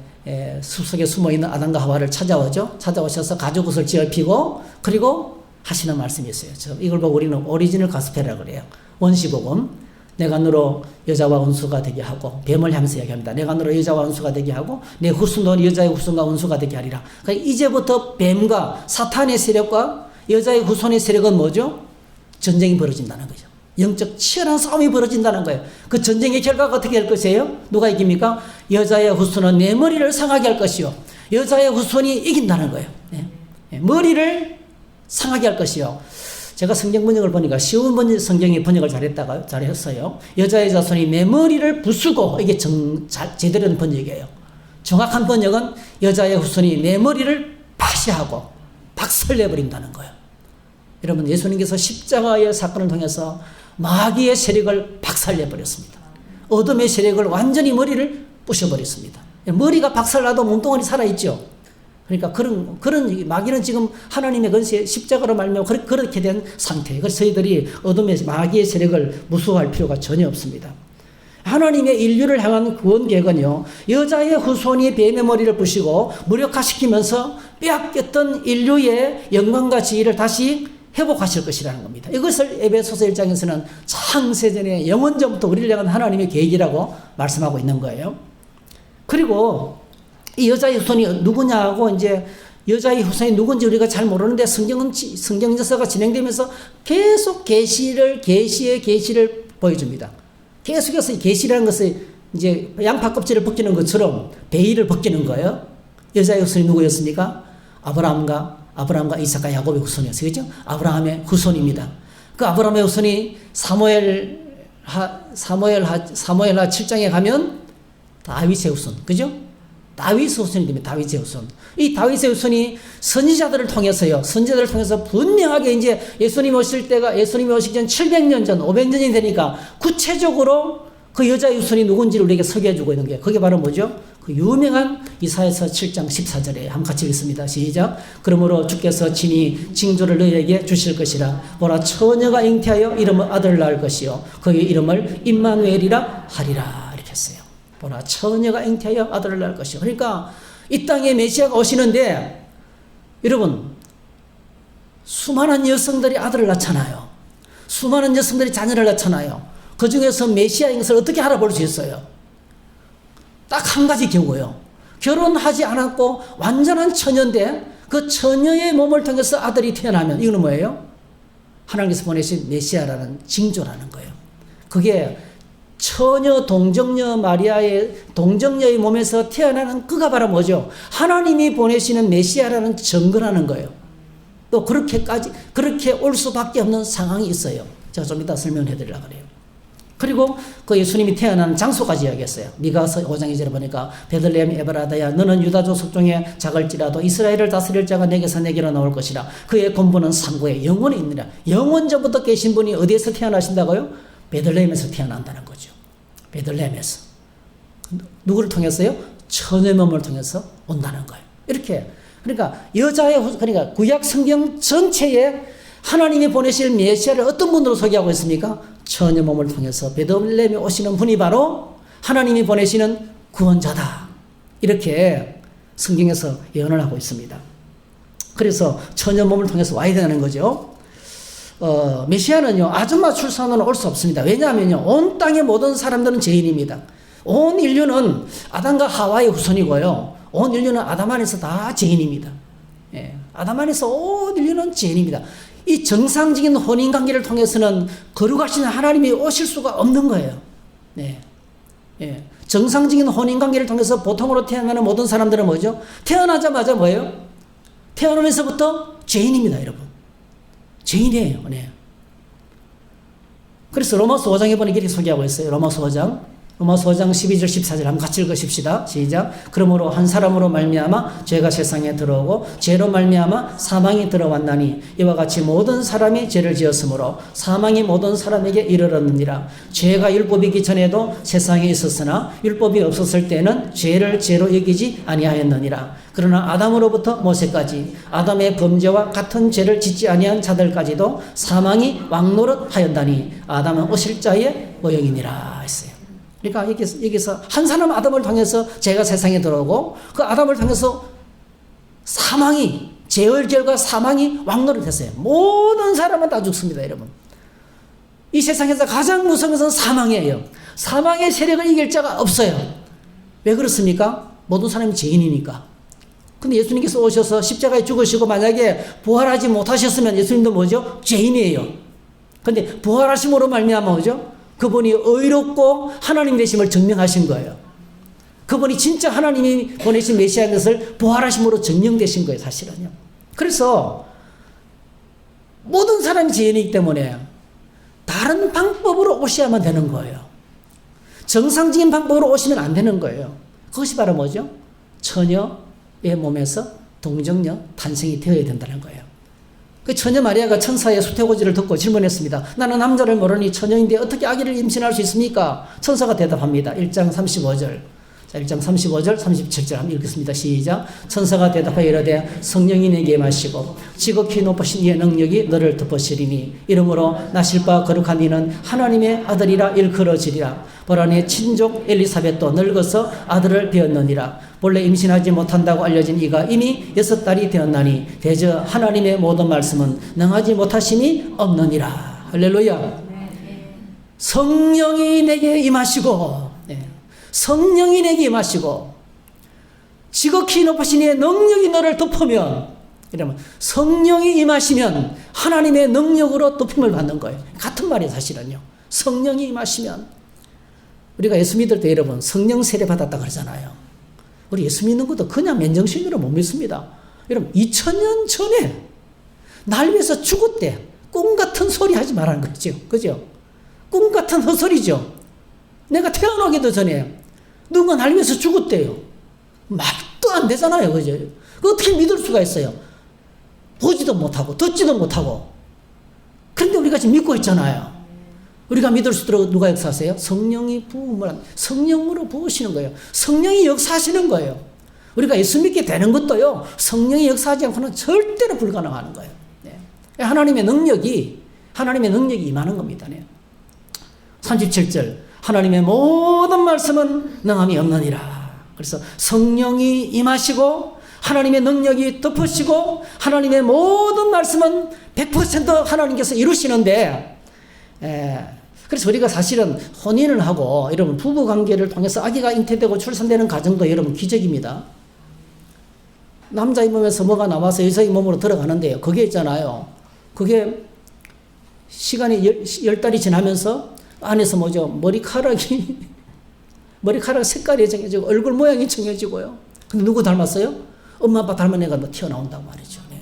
숲속에 숨어있는 아담과 하와를 찾아오셔서 가죽옷을 지어피고 그리고 하시는 말씀이 있어요. 이걸 보고 우리는 오리지널 가스펠이라고 그래요. 원시복음. 내가 너로 여자와 원수가 되게 하고 뱀을 향해서 이야기합니다. 내가 너로 여자와 원수가 되게 하고 내 후손도 여자의 후손과 원수가 되게 하리라. 그러니까 이제부터 뱀과 사탄의 세력과 여자의 후손의 세력은 뭐죠? 전쟁이 벌어진다는 거죠. 영적 치열한 싸움이 벌어진다는 거예요. 그 전쟁의 결과가 어떻게 될 것이에요? 누가 이깁니까? 여자의 후손은 내 머리를 상하게 할 것이요. 여자의 후손이 이긴다는 거예요. 머리를 상하게 할 것이요. 제가 성경 번역을 보니까 쉬운 성경이 번역을 잘했어요. 여자의 자손이 내 머리를 부수고 이게 제대로 된 번역이에요. 정확한 번역은 여자의 후손이 내 머리를 파시하고 박살내버린다는 거예요. 여러분 예수님께서 십자가의 사건을 통해서 마귀의 세력을 박살내버렸습니다. 어둠의 세력을 완전히 머리를 부셔버렸습니다. 머리가 박살나도 몸뚱아리 살아있죠. 그러니까 그런 마귀는 지금 하나님의 건세 십자가로 말미암아 그렇게 된 상태예요. 그래서 저희들이 어둠의 마귀의 세력을 무서워할 필요가 전혀 없습니다. 하나님의 인류를 향한 구원 계획은요, 여자의 후손이 뱀의 머리를 부시고 무력화시키면서 빼앗겼던 인류의 영광과 지위를 다시 회복하실 것이라는 겁니다. 이것을 에베소서 1장에서는 창세전에 영원전부터 우리를 향한 하나님의 계획이라고 말씀하고 있는 거예요. 그리고 이 여자의 후손이 누구냐고 이제 여자의 후손이 누군지 우리가 잘 모르는데 성경 역사가 진행되면서 계속 계시의 계시를 보여줍니다. 계속해서 계시라는 것은 이제 양파 껍질을 벗기는 것처럼 베일을 벗기는 거예요. 여자의 후손이 누구였습니까? 아브라함과 이삭과 야곱의 후손이었어요. 그렇죠? 아브라함의 후손입니다. 그 아브라함의 후손이 사무엘하 7장에 가면 다윗의 후손. 그죠? 다윗의 후손이 됩니다. 다윗의 후손. 이 다윗의 후손이 선지자들을 통해서 분명하게 이제 예수님이 오시기 전 700년 전, 500년이 되니까 구체적으로 그 여자의 후손이 누군지를 우리에게 소개해주고 있는 게, 그게 바로 뭐죠? 그 유명한 이사야서 7장 14절에 한번 같이 읽습니다. 시작. 그러므로 주께서 친히 징조를 너희에게 주실 것이라. 보라, 처녀가 잉태하여 이름을 아들을 낳을 것이요 그의 이름을 임마누엘이라 하리라. 이렇게 했어요. 보라, 처녀가 잉태하여 아들을 낳을 것이요. 그러니까 이 땅에 메시아가 오시는데, 여러분, 수많은 여성들이 아들을 낳잖아요. 수많은 여성들이 자녀를 낳잖아요. 그 중에서 메시아인 것을 어떻게 알아볼 수 있어요? 딱 한 가지 경우요. 결혼하지 않았고 완전한 처녀인데 그 처녀의 몸을 통해서 아들이 태어나면 이거는 뭐예요? 하나님께서 보내신 메시아라는 징조라는 거예요. 그게 처녀 동정녀 마리아의 동정녀의 몸에서 태어나는 그가 바로 뭐죠? 하나님이 보내시는 메시아라는 증거라는 거예요. 또 그렇게 올 수밖에 없는 상황이 있어요. 제가 좀 이따 설명해 드리려고 그래요. 그리고 그 예수님이 태어난 장소까지 이야기했어요. 미가서 5장 2절에 보니까 베들레헴 에브라다야 너는 유다족 속중에 작을지라도 이스라엘을 다스릴 자가 내게서 내게로 나올 것이라. 그의 본부는 상고에 영원히 있느니라. 영원전부터 계신 분이 어디에서 태어나신다고요? 베들레헴에서 태어난다는 거죠. 베들레헴에서. 누구를 통해서요? 처녀의 몸을 통해서 온다는 거예요. 이렇게. 그러니까 그러니까 구약 성경 전체에 하나님이 보내실 메시아를 어떤 분으로 소개하고 있습니까? 처녀 몸을 통해서 베들레헴에 오시는 분이 바로 하나님이 보내시는 구원자다. 이렇게 성경에서 예언을 하고 있습니다. 그래서 처녀 몸을 통해서 와야 되는 거죠. 메시아는요, 아줌마 출산으로 올 수 없습니다. 왜냐하면요, 온 땅의 모든 사람들은 죄인입니다. 온 인류는 아담과 하와의 후손이고요. 온 인류는 아담 안에서 다 죄인입니다. 예, 아담 안에서 온 인류는 죄인입니다. 이 정상적인 혼인관계를 통해서는 거룩하신 하나님이 오실 수가 없는 거예요. 네. 예. 정상적인 혼인관계를 통해서 보통으로 태어나는 모든 사람들은 뭐죠? 태어나자마자 뭐예요? 태어나면서부터 죄인입니다, 여러분. 죄인이에요. 네. 그래서 로마서 5장에 보니 이렇게 소개하고 있어요. 로마서 5장 12절 14절 한번 같이 읽으십시다. 시작. 그러므로 한 사람으로 말미암아 죄가 세상에 들어오고 죄로 말미암아 사망이 들어왔나니 이와 같이 모든 사람이 죄를 지었으므로 사망이 모든 사람에게 이르렀느니라. 죄가 율법이기 전에도 세상에 있었으나 율법이 없었을 때는 죄를 죄로 여기지 아니하였느니라. 그러나 아담으로부터 모세까지 아담의 범죄와 같은 죄를 짓지 아니한 자들까지도 사망이 왕노릇하였다니 아담은 오실 자의 모형이니라 했어요. 그러니까 여기서 한 사람 아담을 통해서 죄가 세상에 들어오고 그 아담을 통해서 사망이, 죄의 결과 사망이 왕노릇했어요. 모든 사람은 다 죽습니다, 여러분. 이 세상에서 가장 무서운 것은 사망이에요. 사망의 세력을 이길 자가 없어요. 왜 그렇습니까? 모든 사람이 죄인이니까. 근데 예수님께서 오셔서 십자가에 죽으시고 만약에 부활하지 못하셨으면 예수님도 뭐죠? 죄인이에요. 근데 부활하심으로 말미암아 뭐죠? 그분이 의롭고 하나님 되심을 증명하신 거예요. 그분이 진짜 하나님이 보내신 메시아인 것을 부활하심으로 증명되신 거예요, 사실은요. 그래서 모든 사람이 죄인이기 때문에 다른 방법으로 오셔야만 되는 거예요. 정상적인 방법으로 오시면 안 되는 거예요. 그것이 바로 뭐죠? 처녀의 몸에서 동정녀 탄생이 되어야 된다는 거예요. 그 처녀 마리아가 천사의 수태고지를 듣고 질문했습니다. 나는 남자를 모르니 처녀인데 어떻게 아기를 임신할 수 있습니까? 천사가 대답합니다. 1장 35절. 자, 1장 35절, 37절 한번 읽겠습니다. 시작. 천사가 대답하여 이르되 성령이 내게 임하시고 지극히 높으신 이의 능력이 너를 덮으시리니 이러므로 나실 바 거룩한 이는 하나님의 아들이라 일컬어지리라. 보라 내 친족 엘리사벳도 늙어서 아들을 배었느니라. 본래 임신하지 못한다고 알려진 이가 이미 6달이 되었나니 대저 하나님의 모든 말씀은 능하지 못하심이 없느니라. 할렐루야. 성령이 내게 임하시고 성령이 내게 임하시고 지극히 높으신 이의 능력이 너를 덮으면, 이러면 성령이 임하시면 하나님의 능력으로 덮임을 받는 거예요. 같은 말이에요. 사실은요. 성령이 임하시면, 우리가 예수 믿을 때 여러분 성령 세례 받았다 그러잖아요. 우리 예수 믿는 것도 그냥 맨정신으로 못 믿습니다. 여러분 2000년 전에 날 위해서 죽었대. 꿈 같은 소리 하지 말라는 거죠. 그죠? 꿈 같은 헛소리죠. 내가 태어나기도 전에 누가 날 위해서 죽었대요. 말도 안 되잖아요. 그죠? 어떻게 믿을 수가 있어요? 보지도 못하고 듣지도 못하고. 그런데 우리가 지금 믿고 있잖아요. 우리가 믿을 수 있도록 누가 역사하세요? 성령이 부음을, 성령으로 부으시는 거예요. 성령이 역사하시는 거예요. 우리가 예수 믿게 되는 것도요, 성령이 역사하지 않고는 절대로 불가능한 거예요. 네. 하나님의 능력이 임하는 겁니다. 네. 37절. 하나님의 모든 말씀은 능함이 없느니라. 그래서 성령이 임하시고 하나님의 능력이 덮으시고 하나님의 모든 말씀은 100% 하나님께서 이루시는데, 그래서 우리가 사실은 혼인을 하고 여러분 부부관계를 통해서 아기가 잉태되고 출산되는 과정도 여러분 기적입니다. 남자의 몸에서 뭐가 나와서 여자의 몸으로 들어가는데요. 그게 있잖아요. 그게 시간이 10달이 지나면서 안에서 뭐죠? 머리카락 색깔이 정해지고 얼굴 모양이 정해지고요. 근데 누구 닮았어요? 엄마 아빠 닮은 애가 튀어나온다고 말이죠. 네.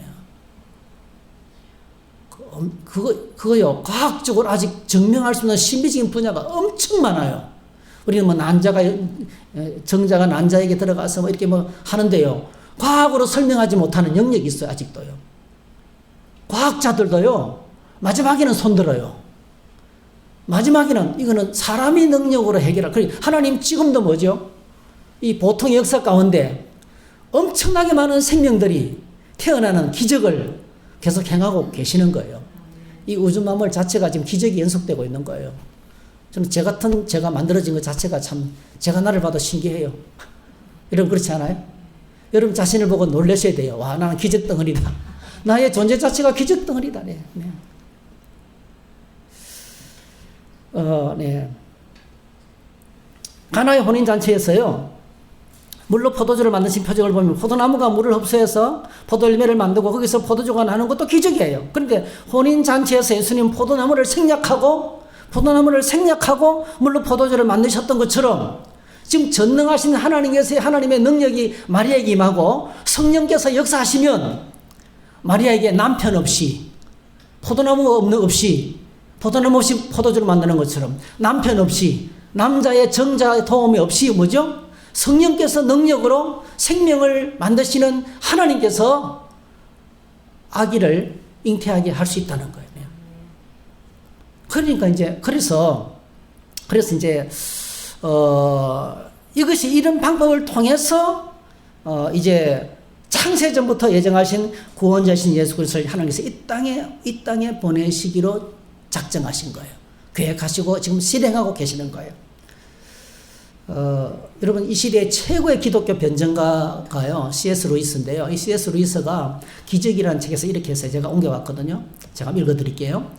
그거요. 과학적으로 아직 증명할 수 없는 신비적인 분야가 엄청 많아요. 우리는 뭐 정자가 난자에게 들어가서 뭐 이렇게 뭐 하는데요. 과학으로 설명하지 못하는 영역이 있어요. 아직도요. 과학자들도요. 마지막에는 손들어요. 마지막에는 이거는 사람의 능력으로 해결할. 하나님 지금도 뭐죠? 이 보통 역사 가운데 엄청나게 많은 생명들이 태어나는 기적을 계속 행하고 계시는 거예요. 이 우주 만물 자체가 지금 기적이 연속되고 있는 거예요. 저는 제가 만들어진 것 자체가 참 제가 나를 봐도 신기해요. 여러분 그렇지 않아요? 여러분 자신을 보고 놀라셔야 돼요. 와, 나는 기적 덩어리다. 나의 존재 자체가 기적 덩어리다. 네. 네. 가나의 혼인잔치에서요, 물로 포도주를 만드신 표적을 보면 포도나무가 물을 흡수해서 포도열매를 만들고 거기서 포도주가 나는 것도 기적이에요. 그런데 혼인잔치에서 예수님 포도나무를 생략하고 물로 포도주를 만드셨던 것처럼 지금 전능하신 하나님께서의 하나님의 능력이 마리아에게 임하고 성령께서 역사하시면 마리아에게 남편 없이 포도나무 없이 포도주를 만드는 것처럼 남편 없이 남자의 정자의 도움이 없이 뭐죠? 성령께서 능력으로 생명을 만드시는 하나님께서 아기를 잉태하게 할 수 있다는 거예요. 그러니까 그래서 이것이 이런 방법을 통해서 이제 창세전부터 예정하신 구원자신 예수 그리스도를 하나님께서 이 땅에 보내시기로 작정하신 거예요. 계획하시고 지금 실행하고 계시는 거예요. 여러분 이 시대의 최고의 기독교 변증가가요, C.S. 루이스인데요. 이 C.S. 루이스가 기적이라는 책에서 이렇게 해서 제가 옮겨왔거든요. 제가 한번 읽어드릴게요.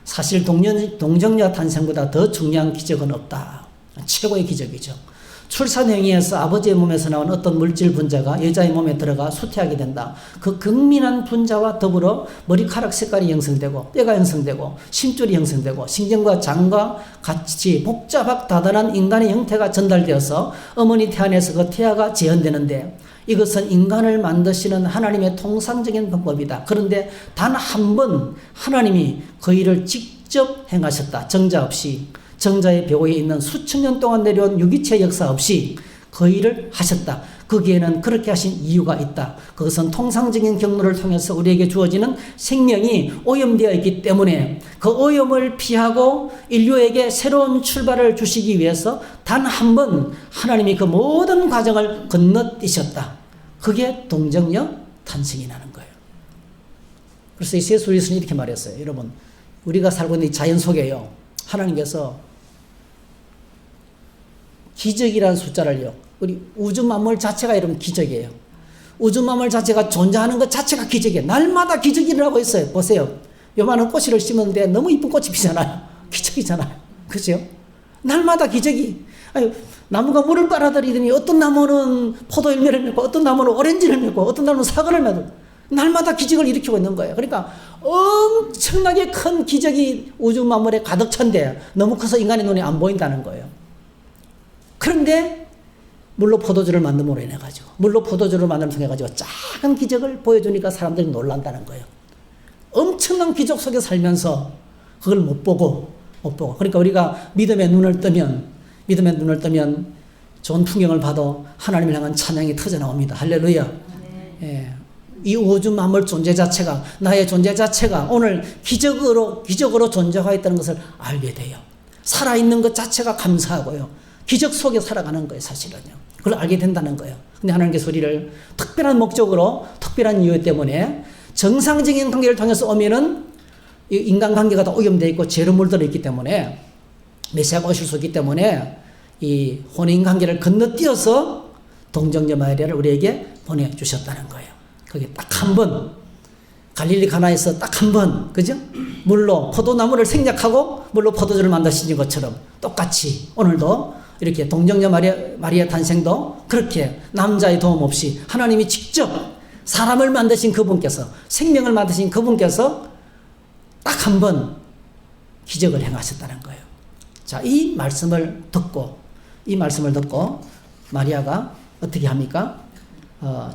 사실 동정녀 탄생보다 더 중요한 기적은 없다. 최고의 기적이죠. 출산행위에서 아버지의 몸에서 나온 어떤 물질 분자가 여자의 몸에 들어가 수태하게 된다. 그 극민한 분자와 더불어 머리카락 색깔이 형성되고 뼈가 형성되고 심줄이 형성되고 신경과 장과 같이 복잡하고 다단한 인간의 형태가 전달되어서 어머니 태 안에서 그 태아가 재현되는데, 이것은 인간을 만드시는 하나님의 통상적인 방법이다. 그런데 단 한 번 하나님이 그 일을 직접 행하셨다. 정자 없이, 정자의 벽에 있는 수천 년 동안 내려온 유기체 역사 없이 그 일을 하셨다. 거기에는 그렇게 하신 이유가 있다. 그것은 통상적인 경로를 통해서 우리에게 주어지는 생명이 오염되어 있기 때문에 그 오염을 피하고 인류에게 새로운 출발을 주시기 위해서 단 한 번 하나님이 그 모든 과정을 건너뛰셨다. 그게 동정녀 탄생이라는 거예요. 그래서 C.S. 루이스는 이렇게 말했어요. 여러분, 우리가 살고 있는 이 자연 속에요, 하나님께서 기적이라는 숫자를요, 우리 우주 만물 자체가 여러분 기적이에요. 우주 만물 자체가 존재하는 것 자체가 기적이에요. 날마다 기적이 일어나고 있어요. 보세요. 요만한 꽃을 심었는데 너무 이쁜 꽃이 피잖아요. 기적이잖아요. 그죠? 날마다 기적이. 아니, 나무가 물을 빨아들이더니 어떤 나무는 포도 열매를 맺고 어떤 나무는 오렌지를 맺고 어떤 나무는 사과를 맺고 날마다 기적을 일으키고 있는 거예요. 그러니까 엄청나게 큰 기적이 우주 만물에 가득 찬데 너무 커서 인간의 눈에 안 보인다는 거예요. 그런데 물로 포도주를 만듦으로 인해 가지고 물로 포도주를 만듦으로 통해 가지고 작은 기적을 보여주니까 사람들이 놀란다는 거예요. 엄청난 기적 속에 살면서 그걸 못 보고 그러니까 우리가 믿음의 눈을 뜨면 좋은 풍경을 봐도 하나님을 향한 찬양이 터져 나옵니다. 할렐루야. 예. 이 우주 만물 존재 자체가, 나의 존재 자체가 오늘 기적으로 존재가 있다는 것을 알게 돼요. 살아있는 것 자체가 감사하고요. 기적 속에 살아가는 거예요, 사실은요. 그걸 알게 된다는 거예요. 근데 하나님께서 우리를 특별한 목적으로, 특별한 이유 때문에 정상적인 관계를 통해서 오면은 인간관계가 다 오염되어 있고 죄로 물들어 있기 때문에 메시아가 오실 수 있기 때문에 이 혼인관계를 건너뛰어서 동정녀 마리아를 우리에게 보내주셨다는 거예요. 그게 딱 한 번, 갈릴리 가나에서 딱 한 번, 그죠? 물로 포도나무를 생략하고 물로 포도주를 만드신 것처럼 똑같이 오늘도 이렇게 동정녀 마리아 탄생도 그렇게 남자의 도움 없이 하나님이 직접 사람을 만드신 그분께서, 생명을 만드신 그분께서 딱 한 번 기적을 행하셨다는 거예요. 자, 이 말씀을 듣고 마리아가 어떻게 합니까?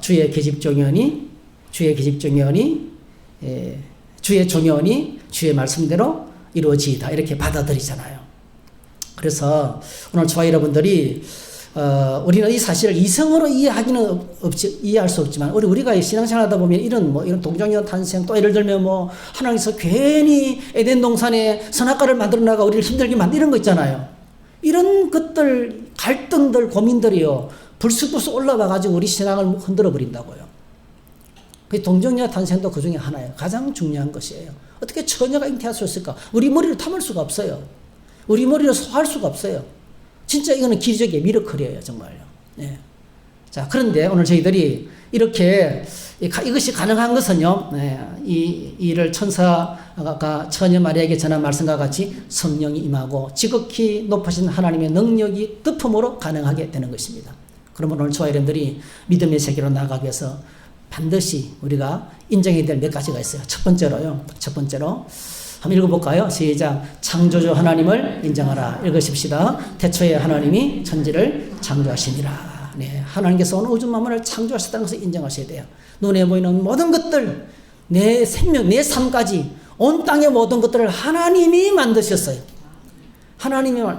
주의 계집종연이 주의 종연이 주의 말씀대로 이루어지이다, 이렇게 받아들이잖아요. 그래서 오늘 저와 여러분들이 우리는 이 사실을 이성으로 이해할 수 없지만 우리가 신앙생활하다 보면 이런 동정녀 탄생, 또 예를 들면 하나님께서 괜히 에덴 동산에 선악과를 만들어나가 우리를 힘들게 만드는 거 있잖아요. 이런 것들, 갈등들, 고민들이요, 불쑥불쑥 올라와가지고 우리 신앙을 흔들어 버린다고요. 그 동정녀 탄생도 그 중에 하나예요. 가장 중요한 것이에요. 어떻게 처녀가 잉태할 수 있을까? 우리 머리를 탐할 수가 없어요. 우리 머리를 소화할 수가 없어요. 진짜 이거는 기적의 미러클이에요, 정말요. 네. 자, 그런데 오늘 저희들이 이렇게 이것이 가능한 것은요, 이 일을 천사가 처녀 마리아에게 전한 말씀과 같이 성령이 임하고 지극히 높으신 하나님의 능력이 덮음으로 가능하게 되는 것입니다. 그러면 오늘 저와 여러분들이 믿음의 세계로 나아가기 위해서 반드시 우리가 인정해야 될 몇 가지가 있어요. 첫 번째로 한번 읽어볼까요? 시작. 창조주 하나님을 인정하라. 읽으십시다. 태초에 하나님이 천지를 창조하시니라. 네, 하나님께서 오늘 우주 만물을 창조하셨다는 것을 인정하셔야 돼요. 눈에 보이는 모든 것들, 내 생명, 내 삶까지 온 땅의 모든 것들을 하나님이 만드셨어요.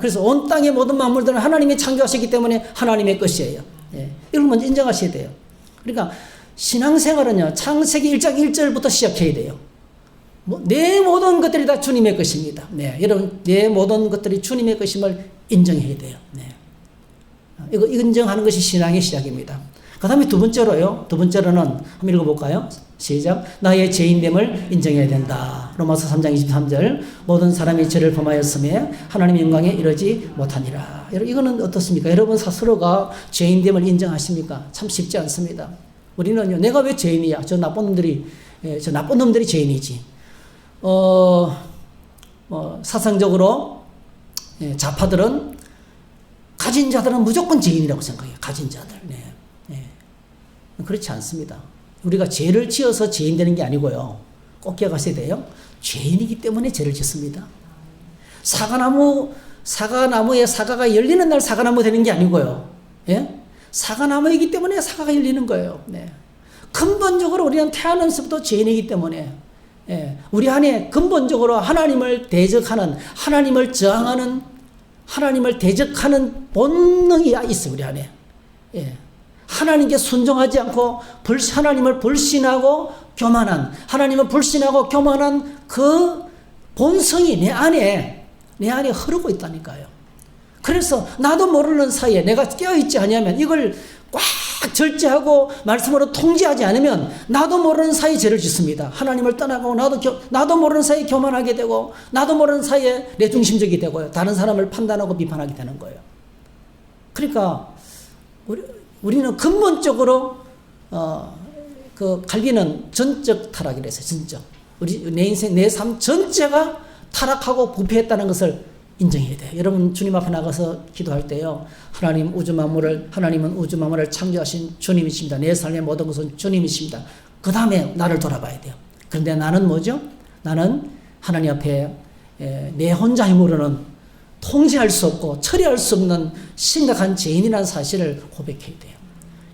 그래서 온 땅의 모든 만물들은 하나님이 창조하셨기 때문에 하나님의 것이에요. 네, 이걸 먼저 인정하셔야 돼요. 그러니까 신앙생활은요, 창세기 1장 1절부터 시작해야 돼요. 내 모든 것들이 다 주님의 것입니다. 네, 여러분, 내 모든 것들이 주님의 것임을 인정해야 돼요. 네. 이거 인정하는 것이 신앙의 시작입니다. 그 다음에 두 번째로는 한번 읽어볼까요? 시작. 나의 죄인됨을 인정해야 된다. 로마서 3장 23절. 모든 사람이 죄를 범하였음에 하나님의 영광에 이르지 못하니라. 이거는 어떻습니까? 여러분 스스로가 죄인됨을 인정하십니까? 참 쉽지 않습니다. 우리는요, 내가 왜 죄인이야? 저 나쁜 놈들이 죄인이지. 사상적으로 좌파들은 가진 자들은 무조건 죄인이라고 생각해요. 가진 자들. 네. 그렇지 않습니다. 우리가 죄를 지어서 죄인 되는 게 아니고요. 꼭 기억하셔야 돼요. 죄인이기 때문에 죄를 짓습니다. 사과나무에 사과가 열리는 날 사과나무 되는 게 아니고요. 예? 사과나무이기 때문에 사과가 열리는 거예요. 네. 근본적으로 우리는 태어나면서부터 죄인이기 때문에 우리 안에 근본적으로 하나님을 대적하는, 하나님을 저항하는, 하나님을 대적하는 본능이 있어요, 우리 안에. 하나님께 순종하지 않고 하나님을 불신하고 교만한, 하나님을 불신하고 교만한 그 본성이 내 안에 흐르고 있다니까요. 그래서 나도 모르는 사이에 내가 깨어있지 않으면, 이걸 꽉 절제하고 말씀으로 통제하지 않으면 나도 모르는 사이에 죄를 짓습니다. 하나님을 떠나고 나도 모르는 사이에 교만하게 되고, 나도 모르는 사이에 내중심적이 되고요. 다른 사람을 판단하고 비판하게 되는 거예요. 그러니까 우리는 근본적으로 그 갈비는 전적 타락이라서, 전적. 내 인생, 내 삶 전체가 타락하고 부패했다는 것을 인정해야 돼요. 여러분, 주님 앞에 나가서 기도할 때요, 하나님은 우주 만물을 창조하신 주님이십니다. 내 삶의 모든 것은 주님이십니다. 그 다음에 나를 돌아봐야 돼요. 그런데 나는 뭐죠? 나는 하나님 앞에 내 혼자 힘으로는 통제할 수 없고 처리할 수 없는 심각한 죄인이라는 사실을 고백해야 돼요.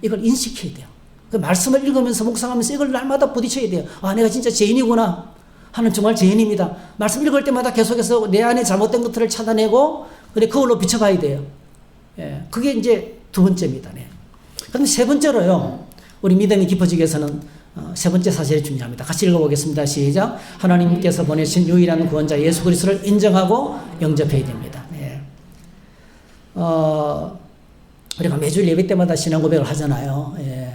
이걸 인식해야 돼요. 그 말씀을 읽으면서 묵상하면서 이걸 날마다 부딪혀야 돼요. 아, 내가 진짜 죄인이구나. 하나님 정말 죄인입니다. 말씀 읽을 때마다 계속해서 내 안에 잘못된 것들을 찾아내고, 그래, 그걸로 비춰봐야 돼요. 예, 그게 이제 두 번째입니다. 네. 그럼 세 번째로요, 우리 믿음이 깊어지기 위해서는 세 번째 사실이 중요합니다. 같이 읽어보겠습니다. 시작. 하나님께서 보내신 유일한 구원자 예수 그리스도를 인정하고 영접해야 됩니다. 네. 우리가 매주 예배 때마다 신앙 고백을 하잖아요. 예.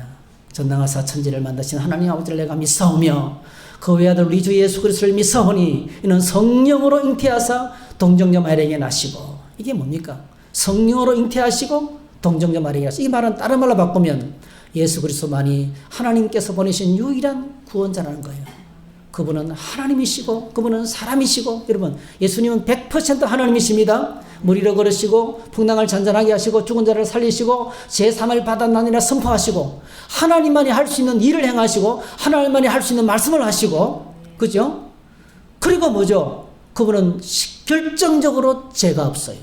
전능하사 천지를 만드신 하나님 아버지를 내가 믿사오며 그 외아들 우리 주 예수 그리스도를 믿사오니 이는 성령으로 잉태하사 동정녀 마리아에게 나시고. 이게 뭡니까? 성령으로 잉태하시고 동정녀 마리아에게 나시고. 이 말은 다른 말로 바꾸면 예수 그리스도만이 하나님께서 보내신 유일한 구원자라는 거예요. 그분은 하나님이시고 그분은 사람이시고, 여러분, 예수님은 100% 하나님이십니다. 무리로 걸으시고 풍랑을 잔잔하게 하시고 죽은 자를 살리시고 제3을 받았나니라 선포하시고, 하나님만이 할 수 있는 일을 행하시고 하나님만이 할 수 있는 말씀을 하시고, 그죠? 그리고 뭐죠? 그분은 결정적으로 죄가 없어요.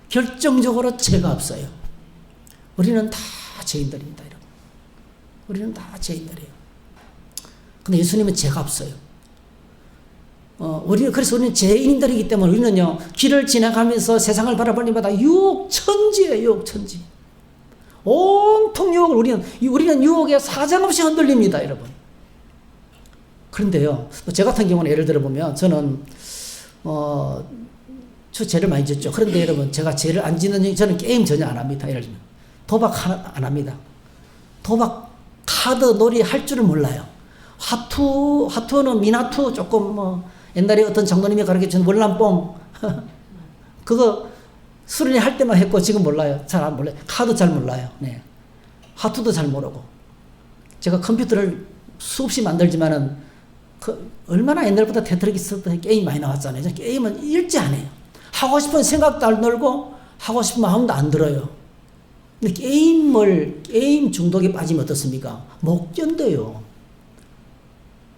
결정적으로 죄가 없어요. 우리는 다 죄인들입니다, 여러분. 우리는 다 죄인들이에요. 근데 예수님은 죄가 없어요. 그래서 우리는 죄인들이기 때문에 우리는요, 길을 지나가면서 세상을 바라볼 때마다 유혹천지예요, 유혹천지. 온통 유혹을, 우리는 유혹에 사정없이 흔들립니다, 여러분. 그런데요, 저 같은 경우는 예를 들어보면, 저는, 저 죄를 많이 짓죠. 그런데 여러분, 제가 죄를 안 짓는, 저는 게임 전혀 안 합니다. 예를 들면. 도박 안 합니다. 도박, 카드, 놀이 할 줄을 몰라요. 화투는 미나투 조금 옛날에 어떤 장로님이 가르쳐준 월남뽕 그거 수련회 할 때만 했고 지금 몰라요. 잘 안 몰라요. 카드 잘 몰라요. 네. 화투도 잘 모르고. 제가 컴퓨터를 수없이 만들지만은 얼마나 옛날부터 테트리스 게임 많이 나왔잖아요. 게임은 일지 안 해요. 하고 싶은 생각도 안 들고 하고 싶은 마음도 안 들어요. 근데 게임 중독에 빠지면 어떻습니까? 못 견뎌요.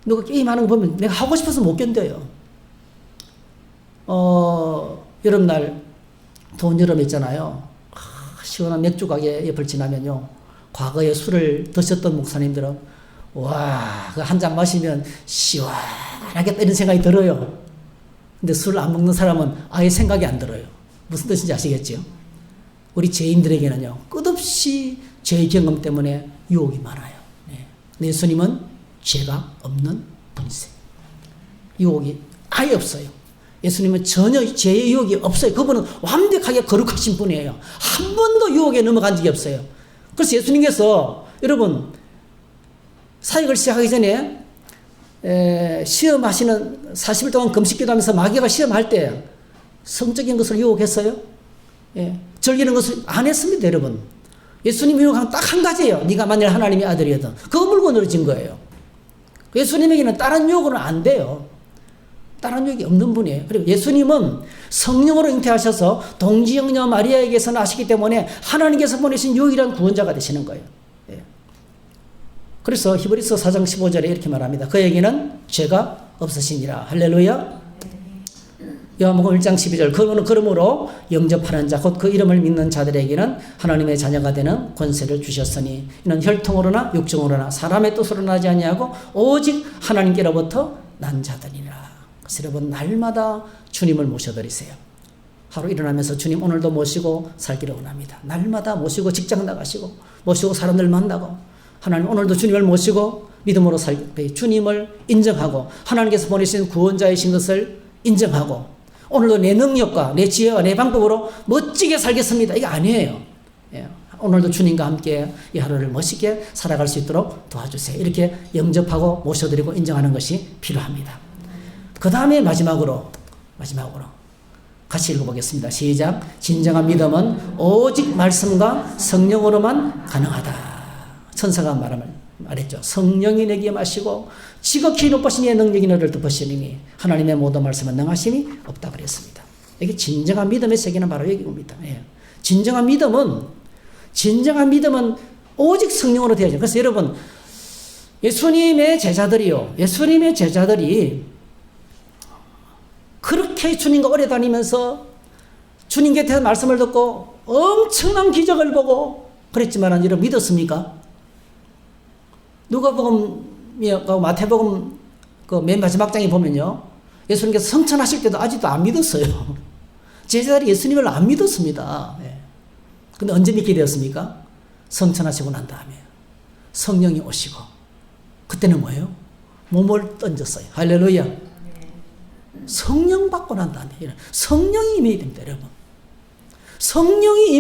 누가 게임하는 거 보면 내가 하고 싶어서 못 견뎌요. 여름날 더운 여름 있잖아요. 시원한 맥주 가게 옆을 지나면요, 과거에 술을 드셨던 목사님들은 와, 그 한 잔 마시면 시원하겠다 이런 생각이 들어요. 근데 술 안 먹는 사람은 아예 생각이 안 들어요. 무슨 뜻인지 아시겠죠? 우리 죄인들에게는요, 끝없이 죄의 경험 때문에 유혹이 많아요. 네. 예수님은 죄가 없는 분이세요. 유혹이 아예 없어요. 예수님은 전혀 죄의 유혹이 없어요. 그분은 완벽하게 거룩하신 분이에요. 한 번도 유혹에 넘어간 적이 없어요. 그래서 예수님께서, 여러분, 사역을 시작하기 전에 시험하시는 40일 동안 금식기도 하면서 마귀가 시험할 때 성적인 것을 유혹했어요? 예, 즐기는 것을 안 했습니다, 여러분. 예수님 유혹은 딱 한 가지예요. 네가 만일 하나님의 아들이었던. 그거 물고 늘어진 거예요. 예수님에게는 다른 유혹은 안 돼요. 다른 유혹이 없는 분이에요. 그리고 예수님은 성령으로 잉태하셔서 동지영녀 마리아에게서 나시기 때문에 하나님께서 보내신 유일한 구원자가 되시는 거예요. 예. 그래서 히브리서 4장 15절에 이렇게 말합니다. 그에게는 죄가 없으시니라. 할렐루야. 요한복음 1장 12절. 그러므로 영접하는 자 곧 그 이름을 믿는 자들에게는 하나님의 자녀가 되는 권세를 주셨으니 이는 혈통으로나 육정으로나 사람의 뜻으로 나지 아니하고 오직 하나님께로부터 난 자들이라. 그래서 여러분, 날마다 주님을 모셔드리세요. 하루 일어나면서 주님 오늘도 모시고 살기를 원합니다. 날마다 모시고 직장 나가시고 모시고 사람들 만나고 하나님 오늘도 주님을 모시고 믿음으로 살기 주님을 인정하고 하나님께서 보내신 구원자이신 것을 인정하고 오늘도 내 능력과 내 지혜와 내 방법으로 멋지게 살겠습니다. 이게 아니에요. 예. 오늘도 주님과 함께 이 하루를 멋있게 살아갈 수 있도록 도와주세요. 이렇게 영접하고 모셔드리고 인정하는 것이 필요합니다. 그 다음에 마지막으로 같이 읽어보겠습니다. 시작. 진정한 믿음은 오직 말씀과 성령으로만 가능하다. 천사가 말했죠. 성령이 내게 마시고 지극히 높으신 이의 능력이 너를 덮으시니 하나님의 모든 말씀은 능하심이 없다 그랬습니다. 이게 진정한 믿음의 세계는 바로 여기입니다. 예. 진정한 믿음은 오직 성령으로 되어져. 그래서 여러분 예수님의 제자들이 그렇게 주님과 오래 다니면서 주님 곁에서 말씀을 듣고 엄청난 기적을 보고 그랬지만 여러분 믿었습니까? 누가복음과 마태복음 그 맨 마지막 장에 보면요. 예수님께서 성천하실 때도 아직도 안 믿었어요. 제자들이 예수님을 안 믿었습니다. 근데 언제 믿게 되었습니까? 성천하시고 난 다음에 성령이 오시고 그때는 뭐예요? 몸을 던졌어요. 할렐루야. 성령 받고 난 다음에 성령이 임해야 됩니다, 여러분. 성령이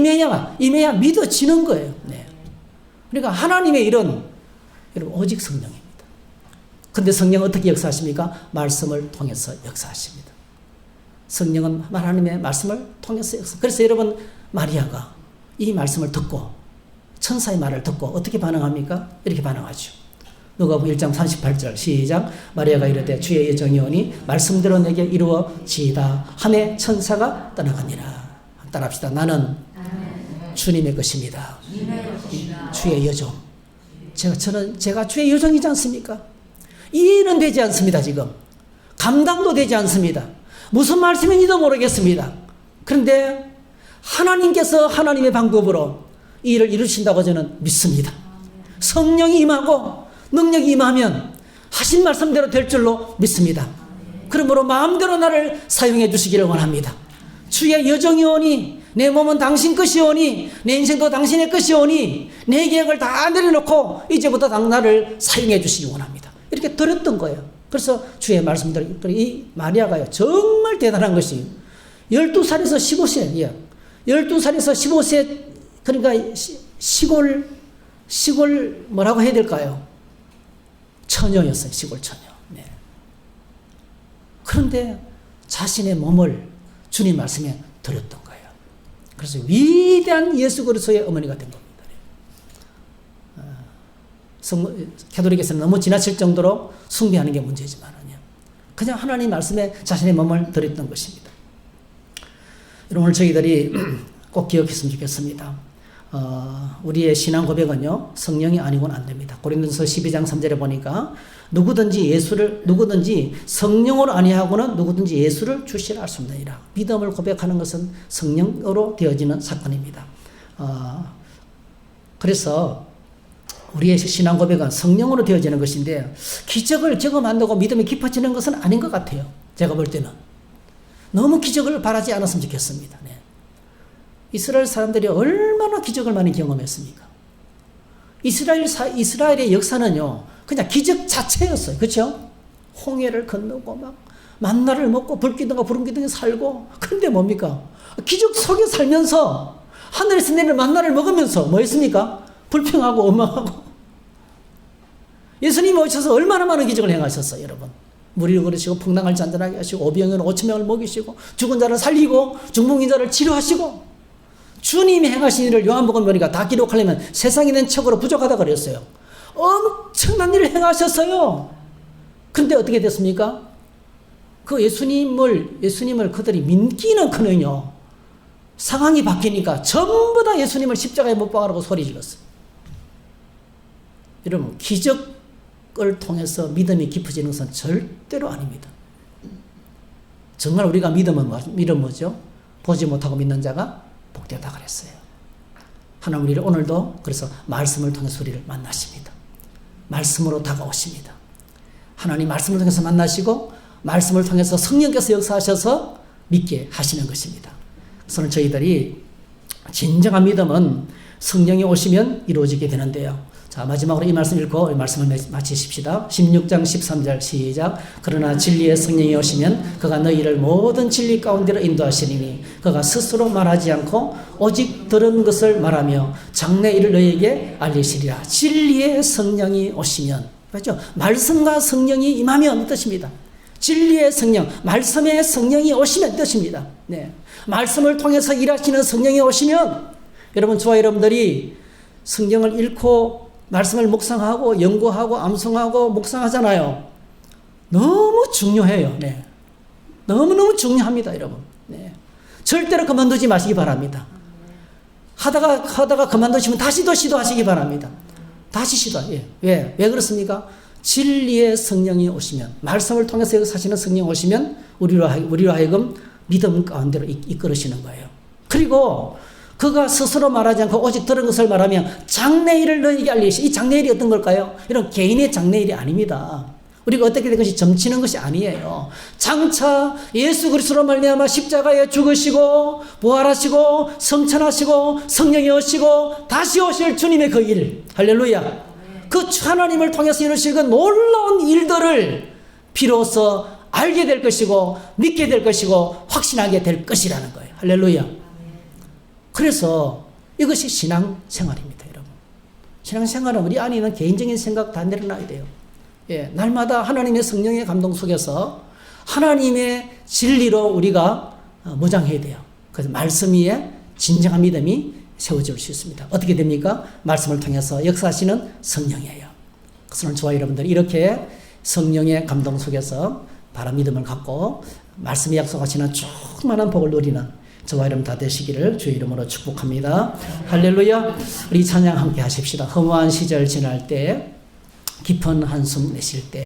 임해야 믿어지는 거예요. 네. 그러니까 하나님의 일은 여러분 오직 성령입니다. 근데 성령은 어떻게 역사하십니까? 말씀을 통해서 역사하십니다. 성령은 하나님의 말씀을 통해서 역사. 그래서 여러분 마리아가 이 말씀을 듣고 천사의 말을 듣고 어떻게 반응합니까? 이렇게 반응하죠. 누가복음 1장 38절 시작. 마리아가 이르되 주의 여정이 오니 말씀대로 내게 이루어지이다 하매 천사가 떠나가니라. 따라합시다. 나는 주님의 것입니다. 주의 여정. 제가 주의 여정이지 않습니까? 이해는 되지 않습니다. 지금 감당도 되지 않습니다. 무슨 말씀인지도 모르겠습니다. 그런데 하나님께서 하나님의 방법으로 이 일을 이루신다고 저는 믿습니다. 성령이 임하고 능력이 임하면 하신 말씀대로 될 줄로 믿습니다. 그러므로 마음대로 나를 사용해 주시기를 원합니다. 주의 여정이 오니 내 몸은 당신 것이 오니 내 인생도 당신의 것이 오니 내 계획을 다 내려놓고 이제부터 나를 사용해 주시기 원합니다. 이렇게 드렸던 거예요. 그래서 주의 말씀대로 이 마리아가요 정말 대단한 것이 12살에서 15세 12살에서 15세 그러니까 시골 뭐라고 해야 될까요? 처녀였어요. 시골 처녀. 네. 그런데 자신의 몸을 주님 말씀에 드렸던 거예요. 그래서 위대한 예수 그리스도의 어머니가 된 겁니다. 캐톨릭에서는 너무 지나칠 정도로 숭배하는 게 문제지만요. 그냥 하나님 말씀에 자신의 몸을 드렸던 것입니다. 오늘 저희들이 꼭 기억했으면 좋겠습니다. 우리의 신앙 고백은요 성령이 아니고는 안 됩니다. 고린도서 12장 3절에 보니까 누구든지 성령으로 아니하고는 누구든지 예수를 주시라 할 수 없느니라. 믿음을 고백하는 것은 성령으로 되어지는 사건입니다. 그래서 우리의 신앙 고백은 성령으로 되어지는 것인데 기적을 저거 만들고 믿음이 깊어지는 것은 아닌 것 같아요. 제가 볼 때는 너무 기적을 바라지 않았으면 좋겠습니다. 네. 이스라엘 사람들이 얼마나 기적을 많이 경험했습니까? 이스라엘의 역사는요, 그냥 기적 자체였어요. 그렇죠? 홍해를 건너고 막 만나를 먹고 불기둥과 부름기둥에 살고. 근데 뭡니까? 기적 속에 살면서 하늘에서 내리는 만나를 먹으면서 뭐 했습니까? 불평하고 원망하고. 예수님이 오셔서 얼마나 많은 기적을 행하셨어요, 여러분. 무리를 걸으시고 풍랑을 잔잔하게 하시고 오병이어는 5,000명을 먹이시고 죽은 자를 살리고 중풍인 자를 치료하시고 주님이 행하신 일을 요한복음 보니까 다 기록하려면 세상에 있는 책으로 부족하다 그랬어요. 엄청난 일을 행하셨어요. 근데 어떻게 됐습니까? 그 예수님을 그들이 믿기는커녕요 상황이 바뀌니까 전부 다 예수님을 십자가에 못 박으라고 소리 질렀어요. 여러분 기적을 통해서 믿음이 깊어지는 것은 절대로 아닙니다. 정말 우리가 믿음은 뭐죠? 보지 못하고 믿는 자가 복되다 그랬어요. 하나님 우리를 오늘도 그래서 말씀을 통해서 우리를 만나십니다. 말씀으로 다가오십니다. 하나님 말씀을 통해서 만나시고 말씀을 통해서 성령께서 역사하셔서 믿게 하시는 것입니다. 그래서 저희들이 진정한 믿음은 성령이 오시면 이루어지게 되는데요. 자, 마지막으로 이 말씀 읽고 이 말씀을 마치십시다. 16장 13절 시작. 그러나 진리의 성령이 오시면 그가 너희를 모든 진리 가운데로 인도하시리니 그가 스스로 말하지 않고 오직 들은 것을 말하며 장래 일을 너희에게 알리시리라. 진리의 성령이 오시면, 그렇죠? 말씀과 성령이 임하면 뜻입니다. 진리의 성령, 말씀의 성령이 오시면 뜻입니다. 네. 말씀을 통해서 일하시는 성령이 오시면, 여러분, 저와 여러분들이 성경을 읽고 말씀을 묵상하고 연구하고 암송하고 묵상하잖아요. 너무 중요해요. 네. 너무너무 중요합니다, 여러분. 네. 절대로 그만두지 마시기 바랍니다. 하다가 그만두시면 다시 또 시도하시기 바랍니다. 다시 시도해요. 왜 그렇습니까? 진리의 성령이 오시면, 말씀을 통해서 여기 사시는 성령이 오시면 우리로 하여금 믿음 가운데로 이끌으시는 거예요. 그리고 그가 스스로 말하지 않고 오직 들은 것을 말하며 장래일을 너희에게 알리시. 이 장래일이 어떤 걸까요? 이런 개인의 장래일이 아닙니다. 우리가 어떻게 된 것이 점치는 것이 아니에요. 장차 예수 그리스도로 말미암아 십자가에 죽으시고 부활하시고 성천하시고 성령이 오시고 다시 오실 주님의 그 일, 할렐루야. 그 하나님을 통해서 이루실 그 놀라운 일들을 비로소 알게 될 것이고 믿게 될 것이고 확신하게 될 것이라는 거예요. 할렐루야. 그래서 이것이 신앙생활입니다, 여러분. 신앙생활은 우리 안에 있는 개인적인 생각 다 내려놔야 돼요. 예, 날마다 하나님의 성령의 감동 속에서 하나님의 진리로 우리가 무장해야 돼요. 그래서 말씀 위에 진정한 믿음이 세워질 수 있습니다. 어떻게 됩니까? 말씀을 통해서 역사하시는 성령이에요. 그래서 저와 여러분들 이렇게 성령의 감동 속에서 바른 믿음을 갖고 말씀이 약속하시는 충만한 복을 누리는 저와 여러분 다 되시기를 주의 이름으로 축복합니다. 할렐루야. 우리 찬양 함께 하십시다. 허무한 시절 지날 때, 깊은 한숨 내쉴 때.